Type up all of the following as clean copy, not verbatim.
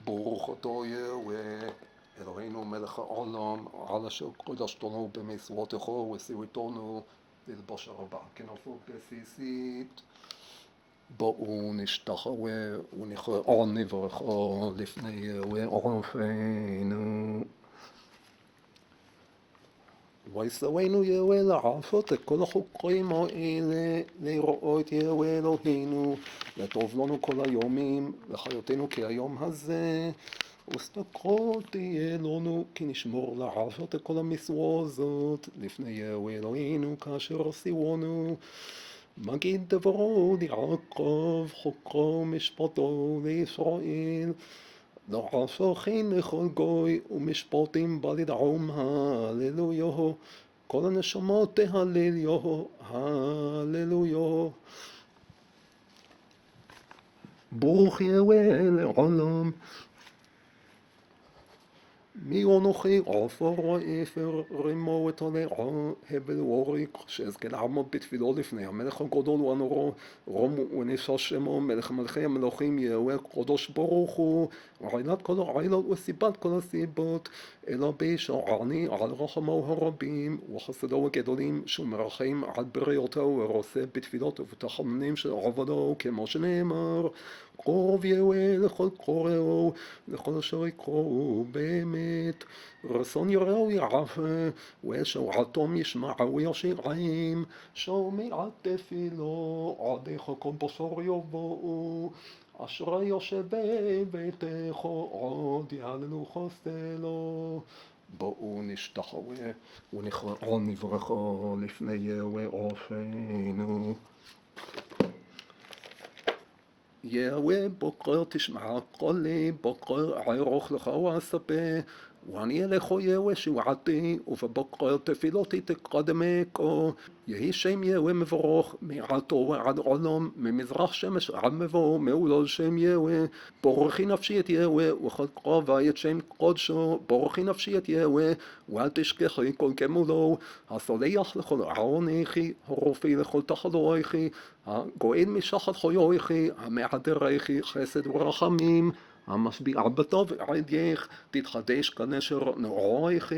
ברוך אתה יהוה, אלוהינו מלך העולם, על אשר קדשתנו במצוותיך וסירתנו ללבוש הרבה כנפות בסיסית. בואו נשתחווה ונכרע נברכו לפני יהוה עורפנו. וישאנו יהוה לעשות את כל החוקרים האלה, לראות את יהוה אלוהינו, לטוב לנו כל היומים, לחיותנו כהיום הזה, וסתכלות תהיה לנו, כי נשמור לעשות את כל המצווה הזאת, לפני יהוה אלוהינו, כאשר עשירונו. מגיד דברו ליעקב, חוקרו משפטו לישראל, לעשות כן לכל גוי ומשפטים בא לדעום, הללויה. כל הנשמות תהלליה, הללויה. ברוך יהוה לעולם. מי אנוכי עפר אפר רימו את הלעה הבל ווריק, שאזכה לעמוד בתפילו לפני המלך הגדול והנורא, רום ונשא שמו, מלך מלכי המלכים יהוה קדוש ברוך הוא, עילת כל העילות וסיבת כל הסיבות, אלא בישועני על רחמו הרבים וחסדו הגדולים, שהוא מרחם על בריאותו ורוצה בתפילות ובתחנונים של עבדו, כמו שנאמר, קרוב יהוה לכל קוראו, לכל אשר יקראו באמת. רצון יראו יעפה, ושועתם ישמעו וישירם, שומע תפילו, עדיך כל בשר יבואו. אשרי יושבי ביתך, עוד יהללו חסדו. בואו נשתחווה ונכרע נברכו לפני יהוה עורפנו. יהוה בוקר תשמע קולי, בוקר אערוך לך ואספה, ואני אלך יהוה שבועתי, ובבוקר תפילותי תקדמך. יהי שם יהוה מבורך מעתו ועד עולם, ממזרח שמש עד מבוא, מעולל שם יהוה. בורכי נפשי את יהוה וכל קרבי את שם קודשו, בורכי נפשי את יהוה ואל תשכחי כל גמולו. הסולח לכל עוונך, הרופא לכל תחלואך, הגואל משחת חיוך, המעדרך חסד ורחמים, המשביע בטוב עדייך, תתחדש כנשר נעוריך,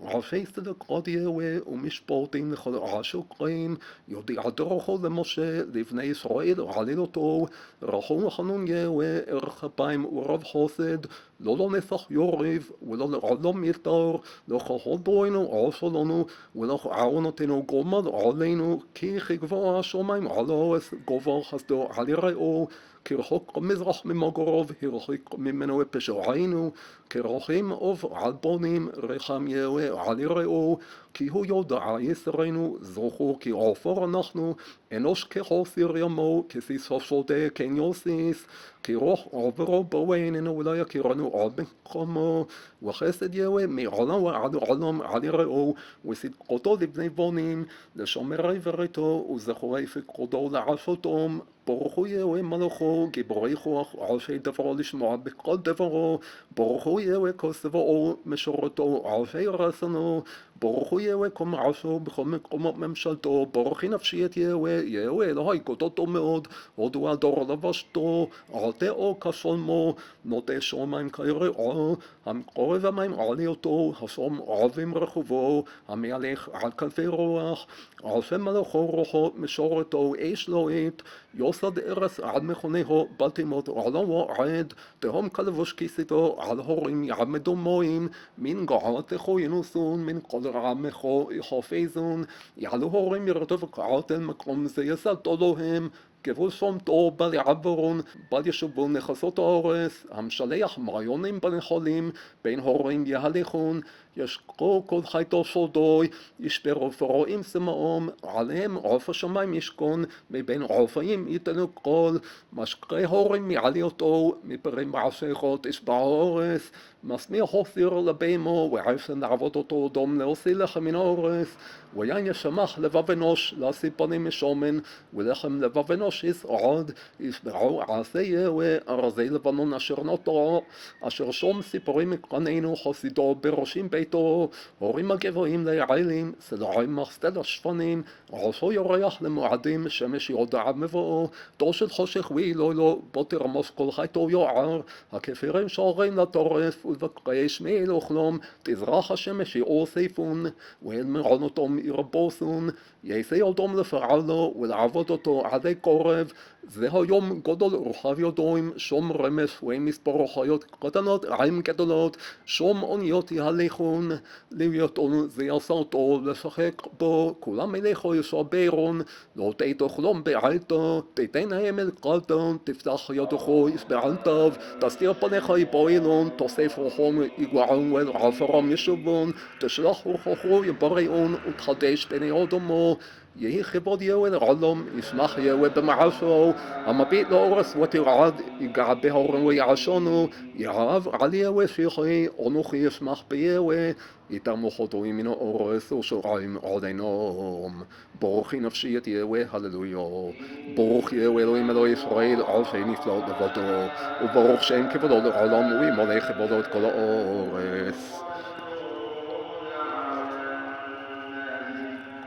ערפי צדקות יהוה ומשפטים לכל השוקרים, יודיע דרכו למשה לבני ישראל ועלילותו, רחום וחנון יהוה, ערך אפיים ורב חסד, לא לנצח יוריב ולא לעולם יתר, לא כחול בוינו עשה לנו ולא עוונותינו גומל עלינו, כי גבוה השמיים על הארץ, גובה חסדו על יראו, כי רחוק המזרח ממגרוב, הרחיק ממנו פשעינו, כרחים אוב על בונים, רחם יהוה על יראו, כי הוא יודע יסרנו, זוכו כי עפר אנחנו, אנוש כחוסר ימו, כסיס השודה כן יוסיס, כי רוח עברו בואיננו ולא יכירנו עוד במקומו, וחסד יהוה מעולם ועד עולם על יראו, וצדקותו לבני בונים, לשומרי וריתו, וזכורי פקודו לעשותם, ברוך הוא יהוה מלכו, גיבורי כוח, עושי דברו לשמוע בכל דברו, ברוך הוא יהוה כל צבאו, משורתו, עושי רצונו, ברוך הוא יהוה כל מעשו, בכל מקומות ממשלתו, ברכי נפשי את יהוה, יהוה אלוהי גדולתו מאוד, הודו על דור לבשתו, על דעו כשלמו, נוטה שמיים כיראו, המקורב המים עלייתו, השום ערבים רחובו, המהלך על כנפי רוח, עושה מלכו רוחו, משורתו, אש לוהט, יוסד ארץ עד מכונהו, בלטימות עולם ועד, תהום כלבוש כיסיתו, על הורים יעמדו מים, מן געלתכו ינוסון, מן כל רעמכו יחפזון, יעלו הורים ירדו וקעת אל מקום זה יסדתו להם, גבול שומתו בל יעברון, בל ישובו נכסות האורס, המשלח מעיונים בנחלים, בין הורים יהליכון, ישקו כל חייתו שודוי, ישברו פרועים סמאום, עליהם עוף השמיים ישכון, מבין עופאים ייתנו קול, משקרי הורים מעלייתו, מפרי מעשיכו תשבע האורס, מסמיר חוסיר לבימו, ועפן לעבוד אותו דום להוציא לחם מן האורס, ויין ישמח לבב אנוש, להשיא פנים משומן, ולחם לבב אנוש יסעוד, ישבעו עשה יהוה, ארזי לבנון אשר נוטו, אשר שום סיפורים מקרננו, חסידו בראשים ביתו, הורים הגבוהים ליעלים, סלעים מחסטל השפנים, ראשו יורח למועדים, שמש יודע מבואו, דור של חושך ואילו לו, בו תרמוס כל חייתו יוער, הכפירים שערים לטורף, ולבקרי שמי לחלום, תזרח השמש יאור סייפון, ואל מעונותום ירבוסון, יעשה ידום לפרעלו, ולעבוד אותו עדי קורב, זה היום גודל רוחב ידועים, שום רמש ומספר חיות קטנות עם גדולות, שום אוניות יהליכון, לוויתון זה יסרתו לשחק בו, כולם ילכו ישברון, לא תתאכלום בעלתו, תתן להם אל קלטון, תפתח ידכו יסבעלתיו, תסתיר פניך יבוילון, תוסף רוחום יגועון ולעפרם ישובון, תשלח רוחו יבריאון, ותחדש בני אדמו, יהי כבוד יהוה לעולם, ישמח יהוה במעשו, המביט לאורס ותרעד, יגע בהורנו ויעשונו, יאהב על יהוה שיחי, אנוכי ישמח ביהוה, יתמו חטאי מן האורס ושורעים עד עינם. ברוך נפשי את יהוה, הללויה. ברוך יהוה אלוהים אלוהי ישראל, על שנפלאות לבדו, וברוך שם כבודו לעולם, וימלא כבודו את כל האורס.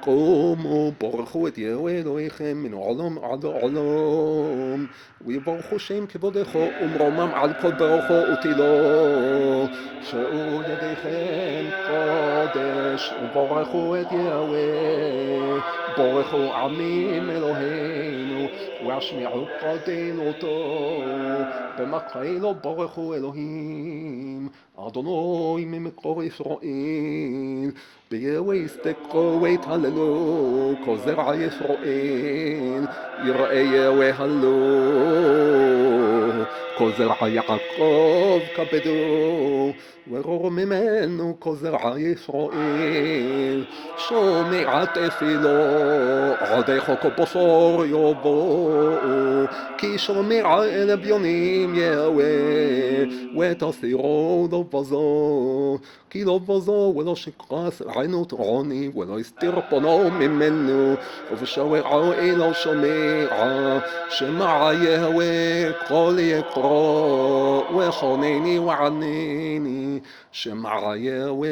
קומו ברכו את יהוה אלוהיכם מן העולם עד העולם, ויברכו שם כבודך ומרומם על כל ברכו ותילו, שאו ידיכם קודש וברכו את יהוה, ברכו עמים אלוהינו והשמיעו קדילותו, במקהילו ברכו אלוהים, אדוני ממקור ישראל, ביהוה יסתכו ויתהללו, כל זרע ישראל, יראה יהוה הללו, כל זרע יעקב כבדו, ורור ממנו כל זרע ישראל, שומע תפילו, עדי חוק ובשר יבואו, כי שומע אל אביונים יהוה, ותסירו לא בזו, כי לא בזו ולא שקרס עינות עוני, ולא הסתיר פנו ממנו, ובשוערו אלו שומע, שמע יהוה כל יקרו, וחונני וענני, שמע יהוה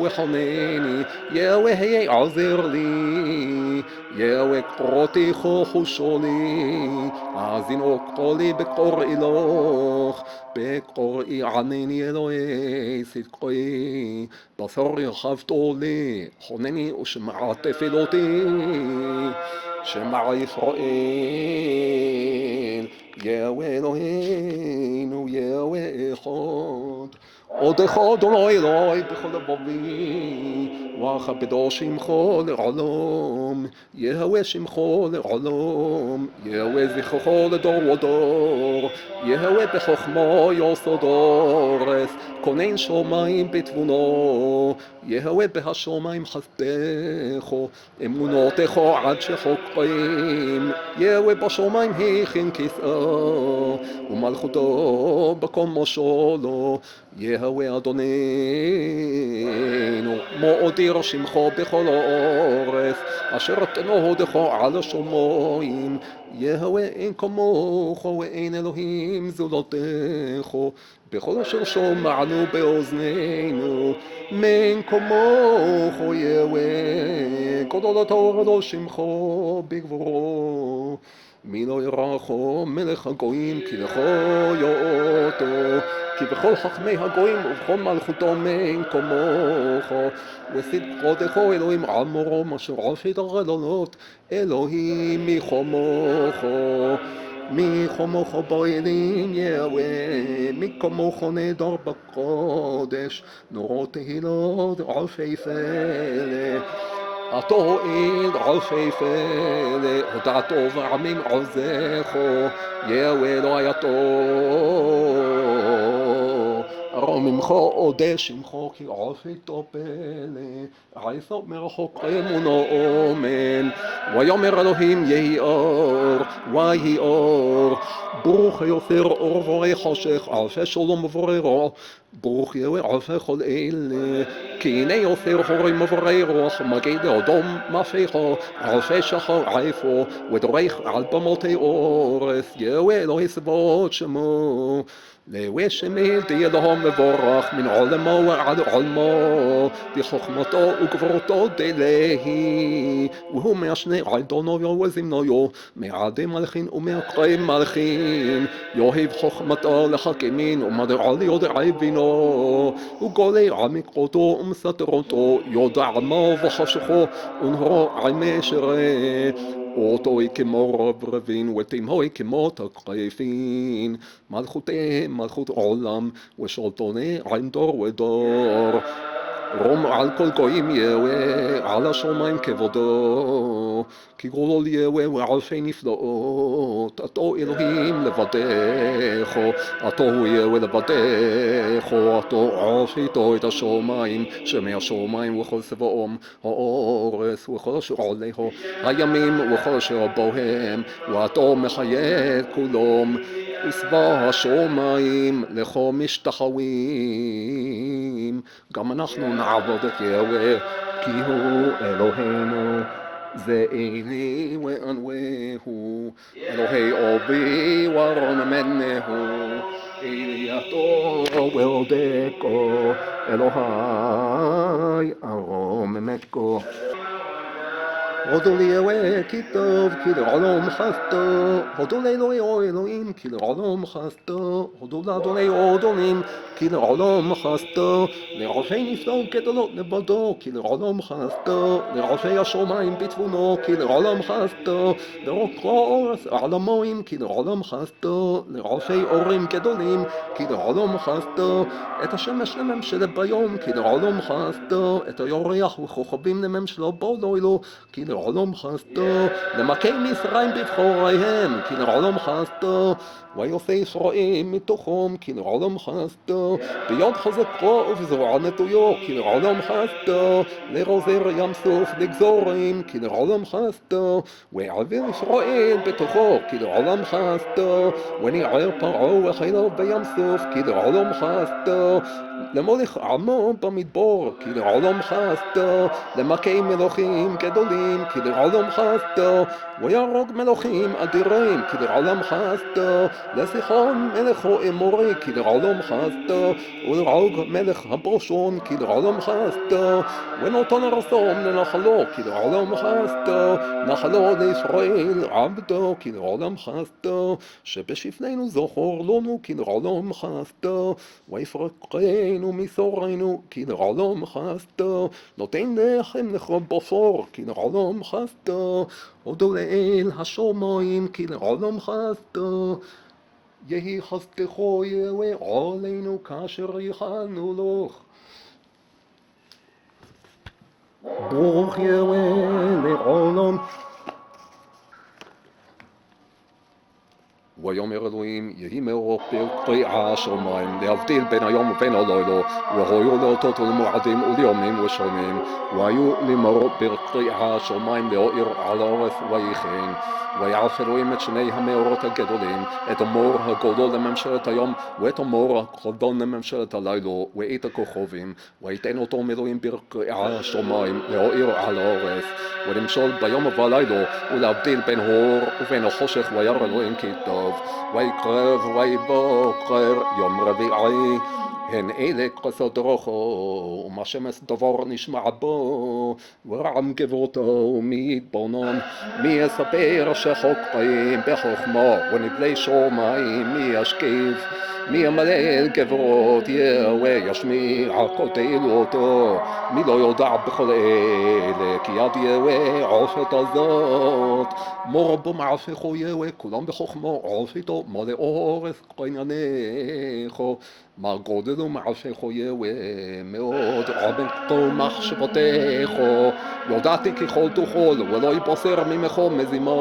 וחונני, יהוה יעזר לי, יהוה קרותי חושו לי, האזינו קולי בקוראי לך, בקוראי ענני אלוהי צדקי, בשר ירחבתו לי, חונני ושמע תפילותי, שמע ישראל, יהוה אלוהינו, יהוה אחד. עוד אחד אלוהי אלוהי בכל לבבי, וכבדו שמחו לעולם, יהוה שמחו לעולם, יהוה זכרו לדור ודור, יהוה בחוכמו יוסד אורס, כונן שמיים בתבונו, יהוה בהשמיים חסדך, אמונותך עד שחוקרים, יהוה בשמיים הכין כיסאו, ומלכותו בכל משולו, יהוה אדוננו, מאודיר שמחו בכל האורץ, אשר תנו הודך על השמיים, יהוה אין כמוך ואין אלוהים זולתך, בכל אשר שמענו באוזנינו, מן כמוך יהוה, גדול התורה לו שמחו בגבורו, מי לא ירחו מלך הגויים כי לכו יאותו, כי בכל חכמי הגויים ובכל מלכותו מן כמוך, וצדקותך אלוהים עמורו אשר עושי דרלונות, אלוהים מי כמוך, מי כמוך באלים יהוה, מי כמוך נדר בקודש, נורות תהילות אלפי פלא, התועיל אלפי פלא, הודעתו ועמים עוזךו, יהוה לא הייתו, ממך אודה שמחו כי עופתו פלא, עיסוק מרחוק אמונו אמן, ויאמר אלוהים יהי אור ויהי אור. ברוך יוצר אור ובורא חושך, עושה שלום ובורא רוע. ברוך יהיה עושה כל אלה, כי הנה יוצר הורים ובורא רוח, מגיד לאדום מפיחו, עושה שחר עיפו, ודורך על במותי אורס, יהוה אלוהי צבאות שמו. להווה שמי תהיה להם מבורך מן עולמו ועד עולמו, בחוכמתו וגבורתו דלהי, והוא מהשני עדונו וזמנויו, מעדי מלכין ומעקרי מלכין, יאהב חוכמתו לחכימין ומדעו ליודעי בינו, וגולה עמיקותו ומסתרותו, יודע עמו וחשכו ונהרו עמי שרי. אותוי כמו רב רבין ותימהוי כמו תקריפין, מלכותיהם מלכות עולם ושלטוני עין דור ודור. רום על כל גויים יהווה, על השמיים כבודו, כי גדול יהווה ועלפי נפלאות. עתו אלוהים לבדך, עתו הוא יהווה לבדך, עתו עשיתו את השמיים, שמי השמיים וכל צבאום, האורץ וכל אשר עליהו, הימים וכל אשר בוהם, ועתו מחיה את כולם. ושבע השמיים לכו משתחווים. גם אנחנו נעבוד את יהוה, כי הוא אלוהינו. זה אלי ואנווהו, אלוהי אובי ורונמנהו, אלייתו ועודקו, אלוהי ארוממקו. הודו ליהוה כי טוב, כי לעולם חסדו, הודו לאלוהי אלוהים, כי לעולם חסדו, הודו לאדוני אדונים, כי לעולם חסדו, לראשי נפלאות גדולות לבדו, כי לעולם חסדו, לראשי השמיים בתבונו, כי לעולם חסדו, לראשי האורץ על המים, כי לעולם חסדו, לראשי אורים גדולים, כי לעולם חסדו, את השמש לממשלה ביום, כי לעולם חסדו, את הירח וכוכבים לממשלו בלילה, כי לעולם חסדו, למכי מצרים בבחוריהם, כי לעולם חסדו, ויעשה ישראל מתוכם, כי לעולם חסדו, ביד חזקו ובזרוע נטויו, כי לעולם חסדו, לרוזר ים סוף לגזורים, כי לעולם חסדו, ויעביר ישראל בתוכו, כי לעולם חסדו, וניער פרעה וחיילו בים סוף, כי לעולם חסדו, למולך עמו במדבור, כי לעולם חסדו, למכי מלוכים גדולים, כי לעולם חסדו, ויהרוג מלוכים אדירים, כי לעולם חסדו, לסיחון מלכו אמורי, כי לעולם חסדו, ולעוג מלך הבושון, כי לעולם חסדו, ונותן ארצו לנחלו, כי לעולם חסדו, נחלו לישראל עבדו, כי לעולם חסדו, שבשפנינו זכור לנו, כי לעולם חסדו, ויפרקנו מסורנו, כי לעולם חסדו, נותן לחם לחם בשר, כי לעולם חסדו, הודו לאל השמיים, כי לעולם חסדו. יהי חסדך יהוה עלינו כאשר ייחלנו לך. ברוך יהוה לעולם. ויאמר אלוהים יהי מאור פרקי השמיים להבדיל בין היום ובין הלילה, והיו לאותות ולמועדים וליומים ושנים, והיו למאור פרקי השמיים להאיר על הארץ ויחן. ויעש אלוהים את שני המאורות הגדולים, את המאור הגדול לממשלת היום ואת המאור הקטן לממשלת הלילה, ואת הכוכבים, ויתן אותו אלוהים פרקי השמיים להאיר על הארץ, ולמשול ביום ובלילה, ולהבדיל בין האור ובין החושך. וירא אלוהים כי טוב. ויקרב ויבוקר יום רביעי, הן אלה כוסות רוחו, ומה שמש דבר נשמע בו, ורעם גבורתו מי יתבונן, מי יספר שחוקרים בחוכמה, ונבלי שמיים מי ישקיף, מי ימלא גברות יהוה ישמיע כל תהילתו, מי לא יודע בכל אלה, כי יד יהוה עושת הזאת, מור בו מעשיך יהוה כולם בחוכמה, עשיתו מלא אורץ ענייניך, מה גודל ומעשיך יהוה מאוד, עמקו מחשבותיך, ידעתי כי כל תוכל ולא יבשר ממך מזימה,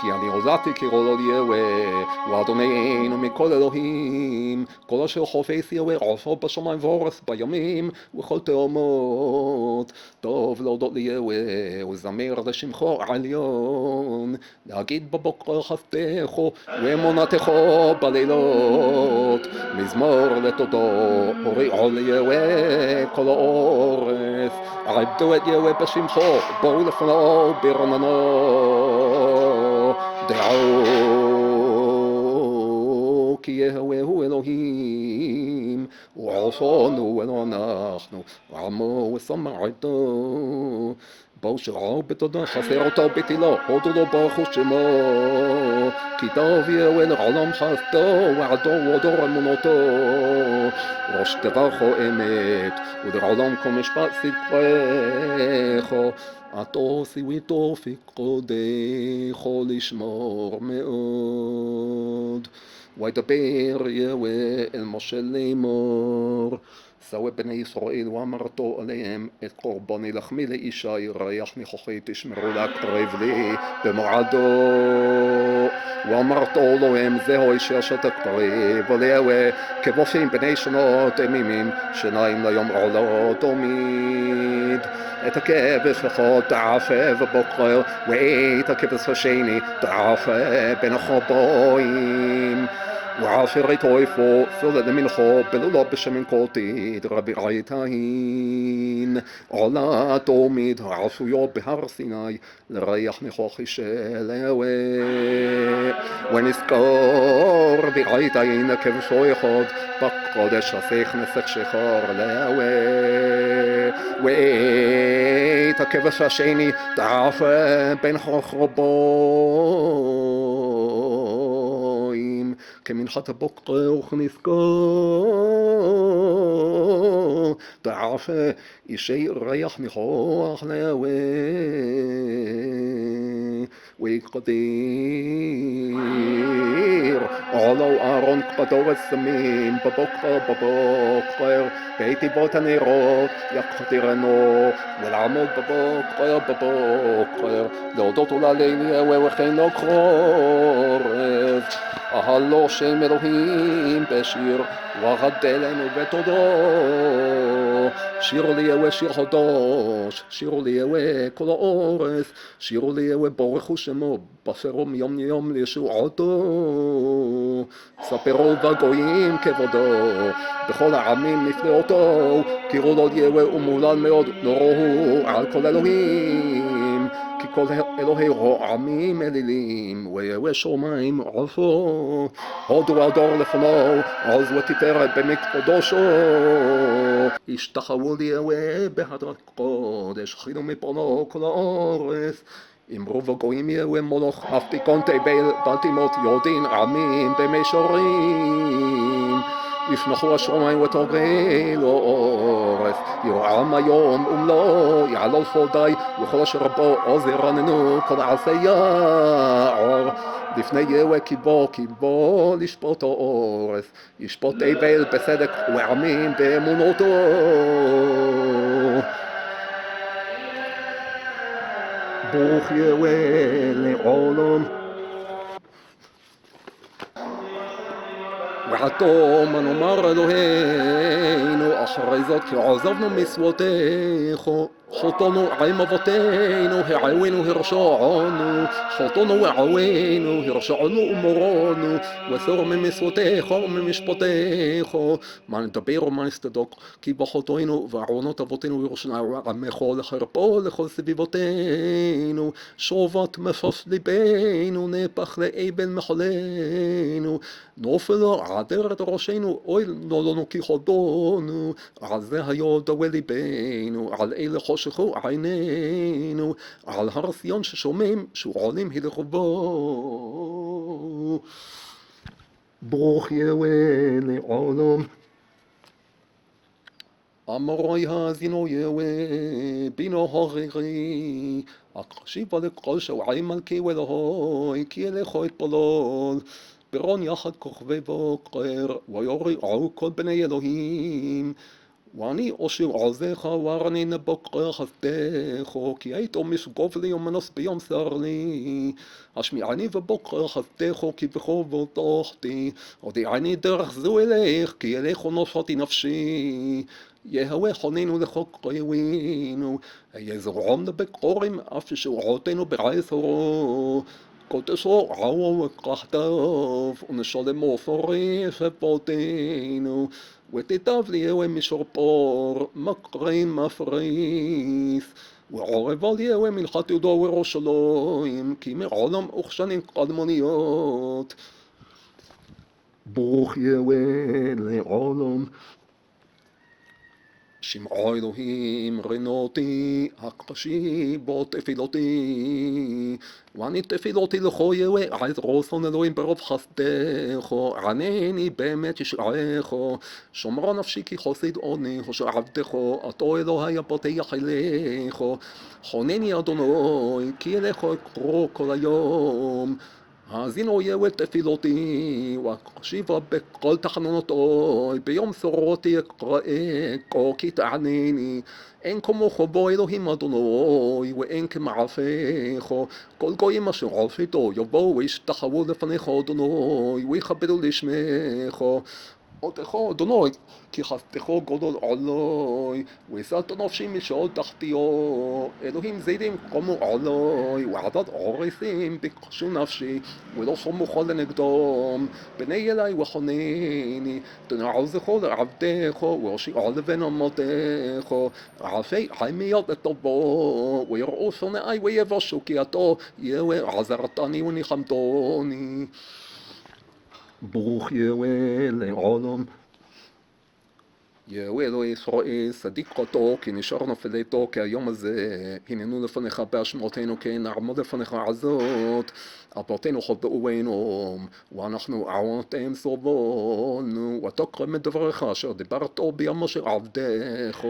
כי אני הודעתי קראו לו יהוה, הוא אדוננו מכל אלוהים, כל אשר חופץ יהוה עופו בשמיים ואורץ בימים וכל תהומות. טוב להודות ליהוה ולזמר לשמחו עליון, להגיד בבוקר חסדך ואמונתך בלילות, מזמור לתודו הוריעו ליהוה כל האורץ, עבדו את יהוה בשמחו, בואו לפניו ברננו, דעו כי יהוה הוא אלוהים, ועופנו ולא אנחנו, ועמו ושמעתו. בואו שראו בתודה, חסר אותו בתילו, הודו לו ברכו שמו, כי טוב יהוה לעולם חסדו, ועדו ודור אמונתו, ראש תברכו אמת, ולעולם כל משפט צדקך, עתו סיוויתו פקודך לשמור מאוד. וידבר יהוה אל משה לאמור, שאו בני ישראל ואמרתו עליהם את קורבני לחמי לאישה ריח ניחוחי תשמרו להקרב לי במועדו, ואמרתו להם זהו אישה שתקרב עליהו כבופים בני שנות ימים שניים ליום עולו תמיד. את הכבש אחד תעפה בבוקר ואת הכבש השני תעפה בין החבויים, ועשר איתו איפה סולד מלכו בלולו בשמן קוטית רבי עיתין עולה תומית עשויו בהר סיני לריח ניחוחי של אהווה, ונזכור רבי עיתין כבשו אחד בקודש הסך נסך שחר לאהווה, ואת הכבש השני תעפה בין חרבויים כמנחת הבוקר וכנזכור תעפה אישי ריח ניחוח לאהווה, ויקדיר עולו אהרון כבדו וסמים בבוקר בית טיבות הנרות יקדירנו, ולעמוד בבוקר להודות ולהלל יהוה וכן לא חורף, אהלו שם אלוהים בשיר וגדלנו בתודו, שירו ליהוה שיר חדש, שירו ליהוה כל האורץ, שירו ליהוה ברכו שמו בשרו מיום ליום לישועתו, ספרו בגויים כבודו בכל העמים נפלאותו, קראו לו יהוה ומהולל מאוד נורוהו על כל אלוהים, כי כל אלוהי רועמים אלילים ויהוה שמיים עופו, הודו על דור לפניו עוז ותפארת במקדשו, השתחוו ליהוה בהדרת קודש חינו מפונו כל הארץ, אמרו בגויים יהוה מולך אפתיקון תבל בתימות יודין עמים במישורים, יפנחו השמיים ותובלו אורץ, ירעם היום ומלוא יעלול פולדי וכל אשר בו עוז ירננו כל עשי יער, לפני יהוה כי בו לשפוט האורץ, ישפוט תבל בצדק ועמים באמונתו. ברוך יהוה לעולם. ועתו מה נאמר אלוהינו אחרי זאת כי עזבנו מצוותיך, חטאנו עם אבותינו, העווינו הרשענו, חטאנו ועווינו, הרשענו ומורנו, וסור ממצוותיך וממשפטיך, מה נדבר ומה נסתדוק, כי בחטאנו ועוונות אבותינו ירושנו עמך לחרפו לכל סביבותינו, שובת מפס ליבנו, נפח לאבן מחולנו, נופל עדר את ראשנו, אוי לנו כי חטאנו, על זה היה דווה ליבנו, על אלה חושכו עינינו, על הר ציון ששומעים שועלים הלכו בו. ברוך יהוה לעולם. אמרי האזינו יהוה בינו הררי, הקשיבה לכל שועי מלכי ואלוהי, כי אליך אתפלל. ברון יחד כוכבי בוקר, ויוריעו כל בני אלוהים, ואני אושר עוזך ורנין בוקר חסדך, כי היית משגוב לי ומנוס ביום שר לי. השמיעני בבוקר חסדך, כי בחובות תחתי, הודיעני דרך זו אלך, כי אלך נושתי נפשי. יהווה חוננו לחוק חיווינו, יזרום בקורים אף שורעותינו בעשרו. קודשו עמו וקחתיו, ונשלם מפורש אפותינו. ותיטב ליהו משורפור, מקרין מפריס. ועורב על יהו מלכת יהודה וירושלים, כי מעולם וכשנים קדמוניות. ברוך יהו לעולם. שמעו אלוהים רנותי, הקדשי בו תפילותי. ואני תפילותי לכו יהווה, עז רצון אלוהים ברוב חסדך, ענני באמת ישעך, שומרה נפשי כי חסיד עוני, הושע עבדך, עתו אלוהי פותח אליך, חונני אדוני, כי אליך אקרא כל היום. האזינו יהווה תפילותי, והקשיבה בכל תחנונותוי, ביום שורותי אקראך, כי תענני. אין כמוך בו אלוהים אדוני, ואין כמעשיך. כל גויים אשר עשיתו יבואו וישתחוו לפניך אדוני, ויכבדו לשמך. אותך אדוני, כי חסדך גדול עלי, והצלת נפשי משאול תחתיו. אלוהים זדים קמו עלי, ועדת עורסים ביקשו נפשי, ולא סמוך לנגדם. פני אלי וחונני, תנעל זכו לעבדך, והושיע לבן אמתך. עשי חמיות לטובו, ויראו שונאי ויבשו, כי אתה יהווה עזרתני וניחמתני. ברוך יהווה לעולם. יהווה אלוהי ישראל, צדיק אותו, כי נשאר נפילתו, כי היום הזה הננו לפניך באשמותינו, כי נעמוד לפניך הזאת, אבותינו חטאונו, ואנחנו עוונותיהם סובלנו, ותקרם את דברך אשר דיברת ביום של עבדך,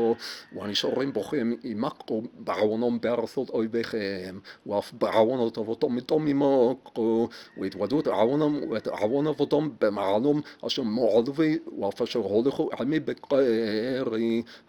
והנשארים בכם ימכרו בעוונם בארצות אויביכם, ואף בעוונות אבותם איתם ימכרו, והתוודו את עוונם ואת עוון אבותם במעלם אשר מועדו ואף אשר הולכו עמי בקרי.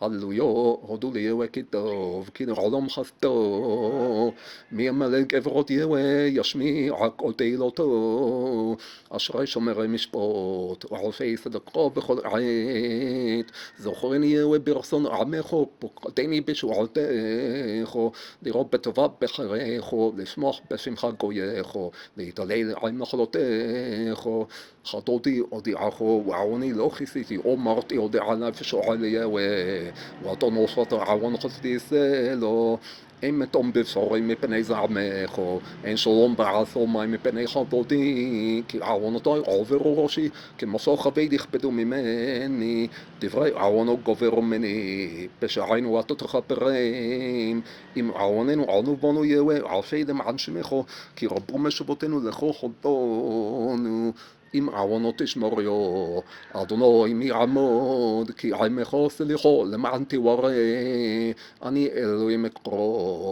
הללויה, הודו ליהווה כי טוב, כי לעולם חסדו. מי ימלא גברות יהווה ישמיע כל תהילתו. אשרי שומרי משפט, ועושי צדקה בכל עת. זוכרני יהווה ברצון עמך, פקדני בשועתך. לראות בטובה בחייך, לשמוח בשמחה גוייך, להתהלל עם מחלותיך. חטאתי הודיעך, ועווני לא כיסיתי, אמרתי הודיע נפש אוהל יהווה, ואתה נושאת עוון חסדי סלו. אין מתום בבשורי מפני זעמך, אין שלום בעשומי מפני חטאתי, כי עוונותי עוברו ראשי, כמסור חבי יכבדו ממני, דברי עוונו גוברו ממני, פשענו ואתה תכפרם. אם עווננו ענו בנו יהווה, עשי למען שמך, כי רבו משובותינו לכו חטאנו. אם עוונות תשמוריו, אדוני מי עמוד, כי עמך סליחו למען תיוורא. אני אלוהים אקרא,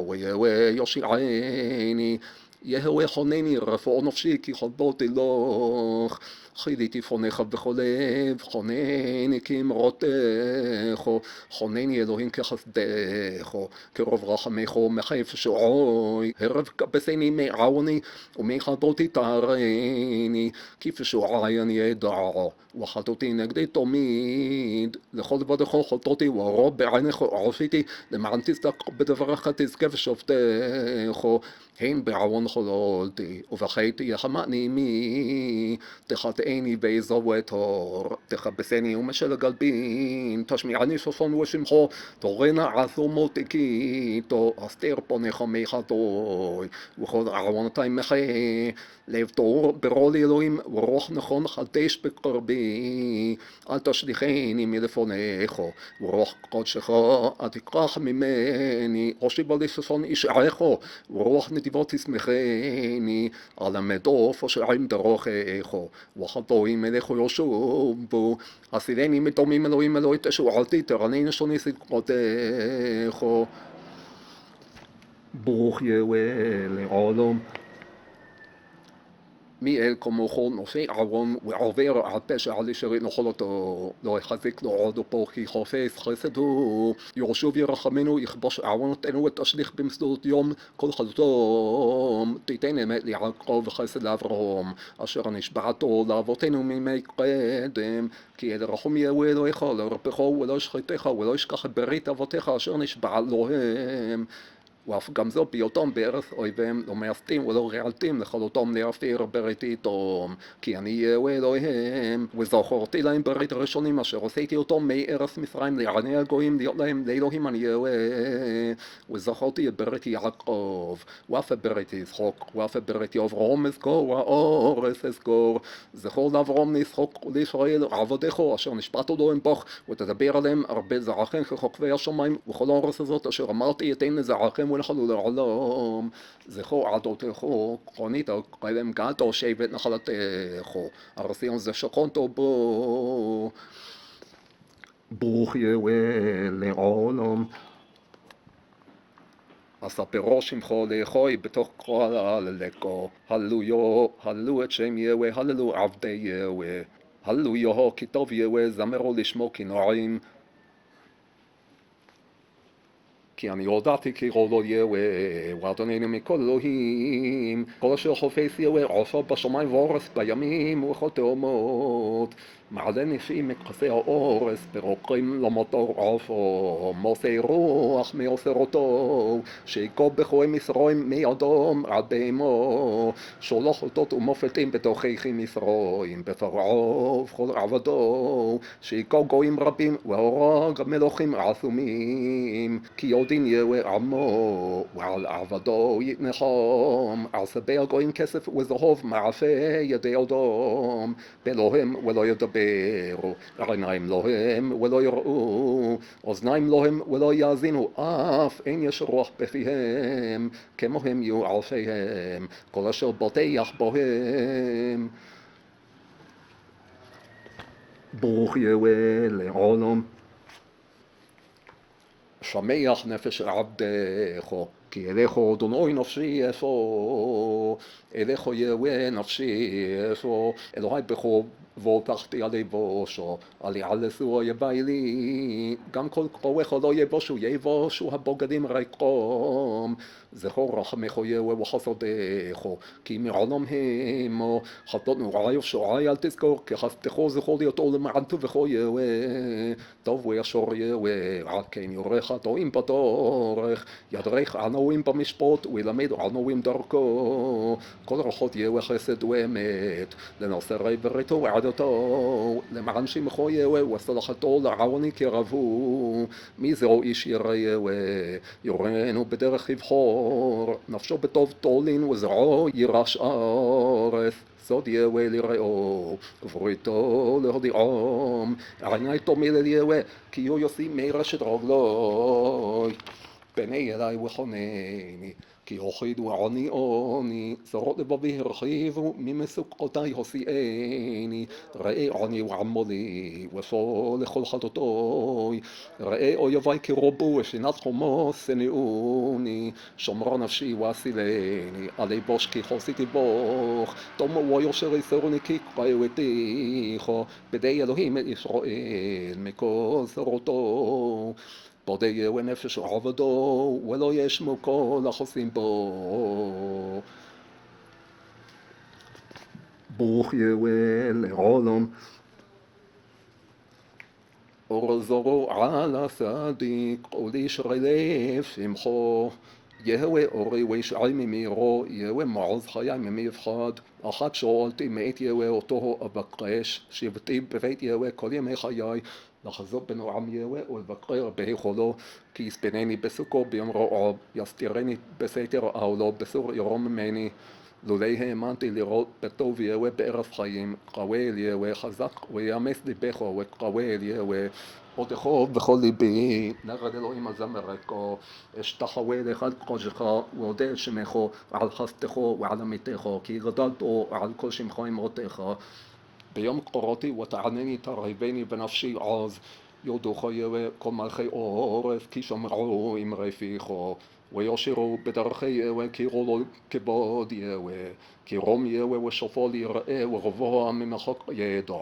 ויהווה יושיעני. יהווה חונני רפוא נפשי, כי חטאתי לך. חיליתי פניך בכל לב, חונני כאמרתך. חונני אלוהים כחסדך, כרוב רחמך מחייב שעוי. הרב כבסני מעווני, ומחטאתי טהרני, כי פשועי אני אדע, וחטאתי נגדי תמיד. לכל דבריך חטאתי ורע בעיניך עשיתי, למען תצדק בדבריך תזכה ושופטך. הן בעוון חוללתי, ובחטא יחמני עמי. תחטאני בעזבתו, תכבסני ומשל גלבין, תשמיעני ששון ושמחו, תורנה עשו מותי קיתו, הסתר פניך מחטאי, וכל עוונותי מחי. לב טהור ברוא לאלוהים, ורוח נכון חדש בקרבי. אל תשליכני מלפניך, ורוח קודשך אל תיקח ממני. הושיב לי ששון ישעך, ורוח נתיבות תשמחני. אלמדו פושעים דרכך, וחטאים אליך ישובו. הסירני מתומים אלוהים אלוהי תשועתי, תרני נשוני צדקותיך. ברוך יהווה לעולם. מי אל כמוכו נושא עוון ועובר על פשע אשר נאכל אותו, לא יחזיק לו עוד פה כי חופש חסד הוא, יורשו וירחמנו יכבוש עוונותינו ותשליך במסדות יום כל חלוטום, תיתן אמת ליעקב וחסד לאברהם אשר נשבעתו לאבותינו מימי קדם, כי אל רחום יהוה אלוהיך לא ירפך ולא ישחיתך ולא ישכח את ברית אבותיך אשר נשבע להם, ואף גם זו בהיותם בארץ אויביהם לא מייסתים ולא רעלתים לכלותם להפר ברית איתם, כי אני יהוה אלוהיהם, וזכרתי להם ברית הראשונים אשר עשיתי אותם מארץ מצרים לעני הגויים להיות להם לאלוהים אני יהוה, וזכרתי את ברית יעקב ואף את ברית יצחק ואף את ברית אברהם אזכור והאורס אזכור, זכור לאברהם ליצחק ולישראל עבדיך אשר נשבעתו להם בך, ותדבר עליהם הרבה זרעכם ככוכבי השמיים, וכל הארץ הזאת אשר אמרתי אתן לזרעכם ולכלו לעולם, זכור עדותך כרונית קדם גדו שבט נחלתך, הר ציון זה שכנתו בו, ברוך יהוה לעולם. אספרו שמחו לאחוי בתוך כל הללקו, הללויו, הללו את שם יהוה, הללו עבדי יהוה, הללויו כי טוב יהוה, זמרו לשמו כי נעים, כי אני הודעתי כי רולו יהוה, ואדוננו מכל אלוהים, כל אשר חופש יהוה, עושה בשמיים ואורס בימים ובכל תאומות, מעלה נשיאים מכסי האורס, ברוקרים למוטור עופו, מוסי רוח מעושר אותו, שיקוב בכוי מסרוים מידום עד בהמו, שולח אותות ומופתים בתוככי מסרוים, בפרעה ובכל עבדו, שיקוב גויים רבים והורג מלוכים עצומים, כי יודעים יהוה עמו, ועל עבדו יתנחם, על שבי הגויים כסף וזהוב מעשה ידי אדום, בלוהם ולא ידבר, עיניים להם ולא יראו, אוזניים להם ולא יאזינו, אף אין יש רוח בפיהם, כמוהם יהיו עלפיהם, כל אשר בוטח בהם. ברוך יהוה לעולם. שמח נפש עבדך, כי אליך אדוני נפשי אפוא, אליך יהוה נפשי אפוא, אלוהי בכו ובטחתי עלי בושו, עלי עלסו יבאי לי, גם כל קרואך לא יבושו, יבושו הבוגדים ריקום, זכור רחמך יהוה וחסדך, כי מעולם המו, חטאות נוראי ושועי אל תזכור, כי חסדך זכור להיות למען טובך יהוה, טוב וישור יהוה, על כן יורך טועים בתורך, ידרך ענועים במשפט, וילמד ענועים דרכו, כל רוחות יהוה חסד ואמת, לנוסרי בריתו ועדתו, למען שמחו יהוה וסלחתו לעוני קרבו, מי זהו איש ירא יהוה, יורנו בדרך יבחור, נפשו בטוב תולין וזרעו יירש ארץ, סוד יהוה לרעו, ובריתו להודיעם, עיני תומיל אל יהוה, כי הוא ישים מרשת רגלוי, פני אלי וחונני, כי הוחידו עוני עוני, צרות לבבי הרחיבו, ממסוכותי הוציאני, ראה עוני ועמולי, ופול לכל חטאותוי, ראה אויבי כרובו, ושנת חומו שנאוני, שומרו נפשי והצילני, עלי בוש כי חוסיתי בוך, תומו ויושר יסרוני כי קראותיכו, בידי אלוהים את ישראל, מכל צרותו, בודי יהוה נפש עבדו, ולא ישמו כל החוסים בו. ברוך יהוה לעולם. אור זורו על הצדיק, ולישרי לב שמחו. יהוה אורי וישעי ממירו, יהוה מעוז חיי ממפחד. אחת שאלתי מאת יהוה אותו אבקש, שבתי בבית יהוה כל ימי חיי, לחזור בנועם יהוה ולבקר בהיכולו, כי יספנני בסוכו ביום רעב, יסתירני בסתר אהלו, בסור ירום ממני. לולי האמנתי לראות בטוב יהוה בארץ חיים, קרווה אל יהוה חזק ויאמץ ליבך וקרווה אל יהוה. עודך בכל ליבי, נגד אלוהים הזמרקו, אשתחווה לאחד קודשך, ואודה אל שמך, על חסדך ועל אמיתך, כי גדלתו על כל שמך אמרותיך. ביום קראתי ותענני תרהיבני בנפשי עוז, יודוך יהוה כל מלכי עורף, כי שמעו אמרי פיך, ויושירו בדרכי יהוה כי יראו לו כבוד יהוה כי רום יהוה ושופו ליראה ורבו ממחוק ידע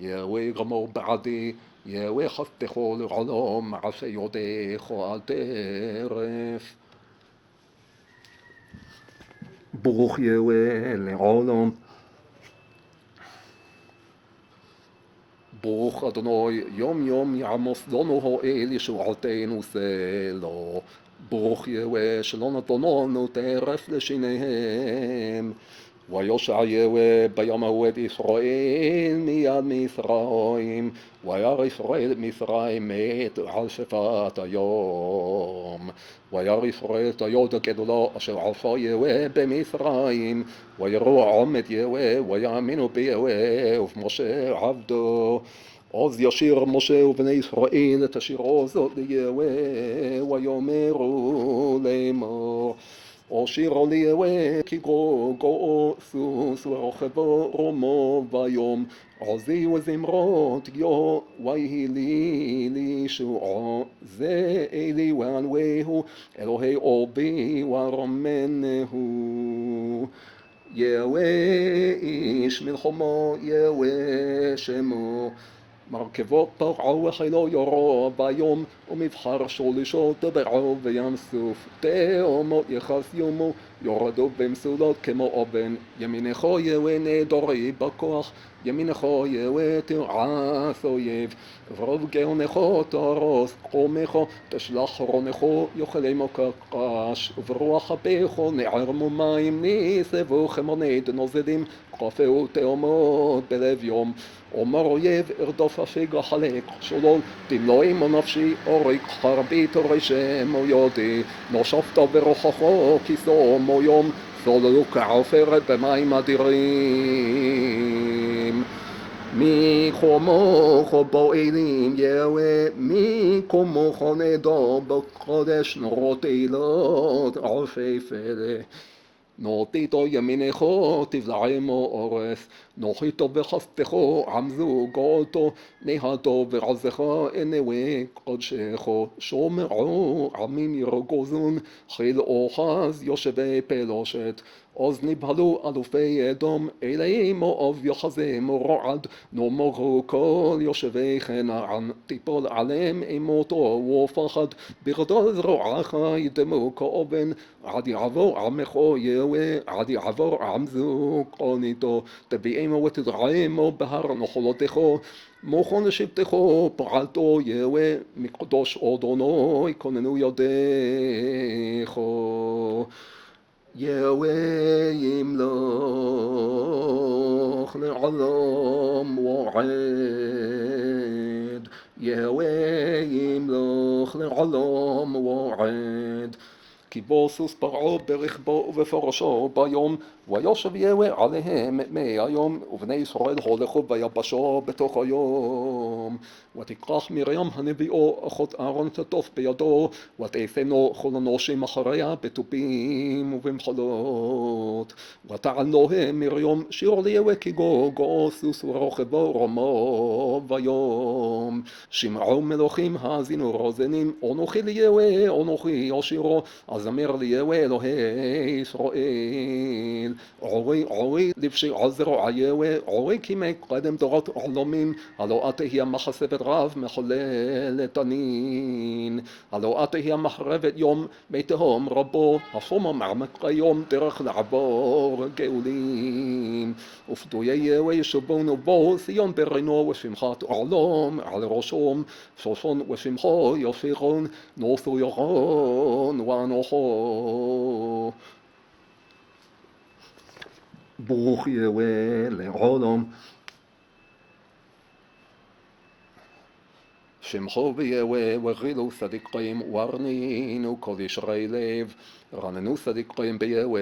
יהוה יגמור בעדי יהוה חסדךו לעולם מעשה ידיך אל תרף ברוך יהוה לעולם ברוך אדוני יום יום יעמוס לנו האל ישועתנו סלו ברוך יהוה שלא נתנו טרף לשיניהם ויושע יהוה ביום ההוא את ישראל מיד מצרים וירא ישראל את מצרים מת על שפת היום וירא ישראל את היד הגדולה אשר עשה יהוה במצרים ויראו העם את יהוה ויאמינו ביהוה ובמשה עבדו אז ישיר משה ובני ישראל את השירו הזאת ליהוה ויאמרו לאמור הושירו ליהוה כי גואו סוס ורוכבו רומו ביום עוזי וזמרות דיו ויהי לי לישועו זה אלי וענווהו אלוהי אורבי ורומנהו יהוה איש מלחמו יהוה שמו מרכבות פרעה וחילו יורו ביום ומבחר שולשו דברו בים סוף תאומות יחסיומו יורדו במסולות כמו אבן ימינך יהוה נדורי בכוח ימינך יהוה תרעש אויב ורוב גאונך תרוס קומך תשלח חרונך יאכלמו כקש וברוח אפיך נערמו מים ניסבו חמוני דנוזלים קפאו תאומות בלב יום אומר אויב ארדוף אפיג החלק שולל תמלא עמו נפשי אוריק חרבי תורשם יודי נושפת ברוחכו כיסום יום סוללו כעופרת במים אדירים מי כמוך באלים יהוה מי כמוך נדור בקודש נורות אילות אלפי פלא נוטיתו ימינך תבלעמו אורס נוחיתו בחסדך עמזו גאלתו נהתו ועזך ענווה קודשך שומעו עמים ירגוזון חיל אוחז יושבי פלושת אז נבהלו אלופי אדום אלי מואב יחזמו רעד נאמרו כל יושבי כנען תיפול עליהם אימתו ופחד בגדול זרועך ידמו כאבן עד יעבור עמך יהוה עד יעבור עם זו קוניתו תביאמו ותדעמו בהר נחלתך מוכן לשבתך פעלתו יהוה מקדוש אדוני כוננו ידיך יהוה ימלוך לעולם ועד יהוה ימלוך לעולם ועד כי בו סוס פרעה ברכבו ובפרשו ביום ויושב יהוה עליהם את מי היום ובני ישראל הולכו ביבשו בתוך היום ותיקח מרים הנביאו אחות אהרון תטוף בידו ותאפנו כל הנושים אחריה בתופים ובמחלות ותעל להם מרים שיר ליהוה כי גואו סוס ורוכבו רומו ביום שמעו מלוכים האזינו רוזנים אנוכי ליהוה אנוכי אשירו אזמר ליהוה אלוהי ישראל עורי לבשי עזרו יהוה עורי כימי קדם דורות עולמים הלא את היא המחשבת רב מחוללת הנין הלא את היא המחרבת יום מי תהום רבו הפומו מעמק היום דרך לעבור גאולים ופדויי יהוה ישובונו בו ציון ברינו ושמחת עולם על ראשום שושון ושמחו יופירון נוסו ירון ואנוכו ברוך יהוה לעולם שמחו ביהוה וחילו צדיקים ורנינו כל ישרי לב רננו צדיקים ביהוה,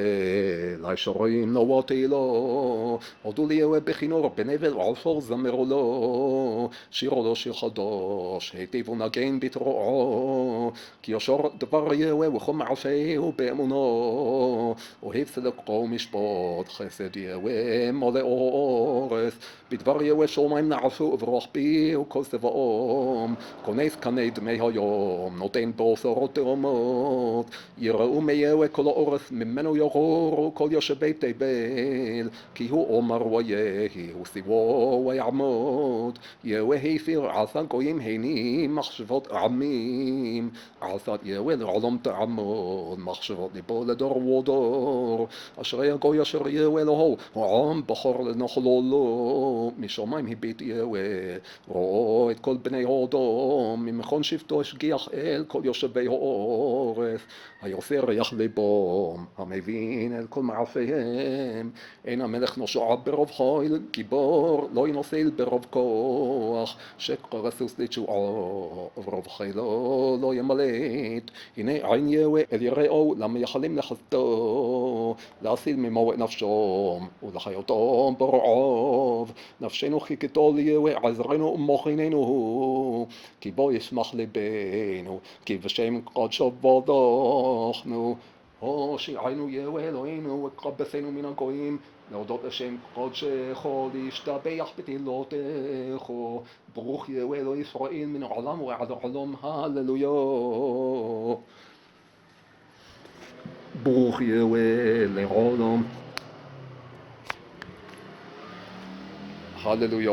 לישורים נוותי לו, הודו ליהוה בכינור, בנבל ועפור זמרו לו, שירו לו שיר חדש, היטיבו נגן בתרועו, כי ישר דבר יהוה וכל מעשהו באמונו, אוהב צדקו ומשפט, חסד יהוה מלא אורס, בדבר יהוה שמיים נעשו וברוח פיהו כל צבאום, כונס קני דמי היום, נותן בשורות תאומות, יראו מיהוה כל האורס, ממנו ירורו כל יושבי תבל, כי הוא עומר ויהי, הוא סיבו ויעמוד, יהוה הפיר עשה גויים הנים, מחשבות עמים, עשה יהוה לעולם תעמוד, מחשבות ליבו לדור ודור, אשרי הגוי אשר יהוה לו, העם בחר לנחלו לו, משמיים הביט יהוה, רואו את כל בני אדום, ממכון שבטו השגיח אל כל יושבי האורס, היוצר ריח ליבום, המבין אל כל מעשיהם, אין המלך נושע ברוב חיל, גיבור לא ינוסל ברוב כוח, שקר הסוס לתשועה, וברוב חילו לא ימלט, הנה עין יהוה אל יראו, למה יכולים לחסדו, להסיל ממו את נפשו, ולחיותו ברעב, נפשנו חיכתו ליהוה, עזרנו ומוכננו, כי בו ישמח ליבנו, כי בשם קודשו בדחנו, הושיענו יהוה אלוהינו וקבצנו מן הגויים, להודות לשם קודשך, להשתבח בתהילותך, ברוך יהוה אלוהי ישראל מן העולם ועד העולם, הללויה. ברוך יהוה לעולם, הללויה.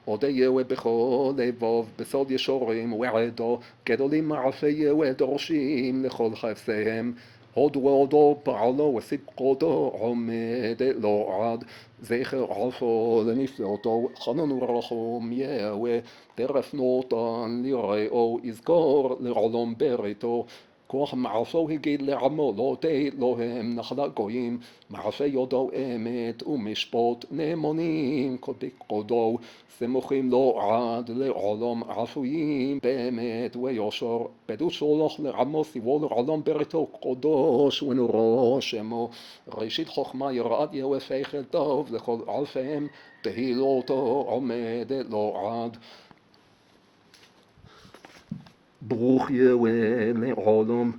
אודה יהוה בכל לבב, בסוד ישורים ועדו, גדולים מעשי יהוה דורשים לכל חפציהם, הודו הודו פעלו וספקותו עומד לו עד, זכר עפו לנפלאותו, חנון ורחום יהוה, טרף נותן לרעהו, יזכור לעולם בריתו, כוח מעשו הגיד לעמו, לא תהי להם נחלת גויים, מעשה ידו אמת ומשפט נאמנים, כל פקודו, סמוכים לו עד לעולם, עשויים באמת ויושר, פדו שולח לעמו, סיבו לעולם בריתו, קדוש ונורא שמו, ראשית חוכמה יראת יהוה שכל טוב, לכל אלפיהם תהילתו עומדת לו עד. ברוך יהוה לעולם,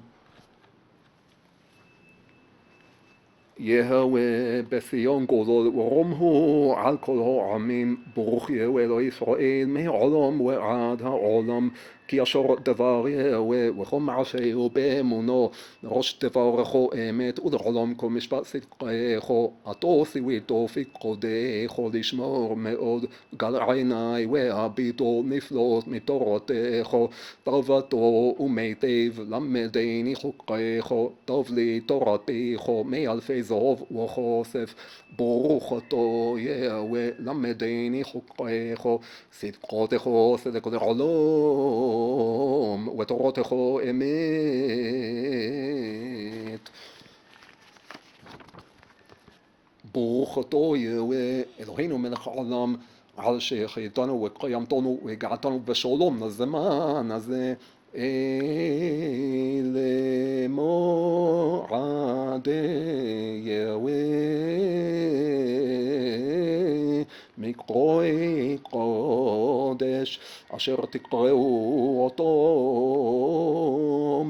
יהוה בציון גדול ורום הוא על כל העמים, ברוך יהוה אלוהי ישראל מעולם ועד העולם, כי אשר דבר יהוה וכל מעשהו באמונו, ראש דברכו אמת ולעולם כל משפט צדקך, עתו סיוויתו פקודך לשמור מאוד, גל עיני והביטו נפלאות מתורתך, טובתו ומיטיב למדני חוקך, טוב לי תורת פיך מאלפי זהב וכסף, ברוך אתה יהוה למדני חוקך, צדקתך צדק לעולם ותורתך אמת. ברוך אתה יהוה אלוהינו מלך העולם, על שהחייתנו וקיימתנו והגעתנו בשלום לזמן הזה, למועד יהוה מקראי קודש, אשר תקראו אותו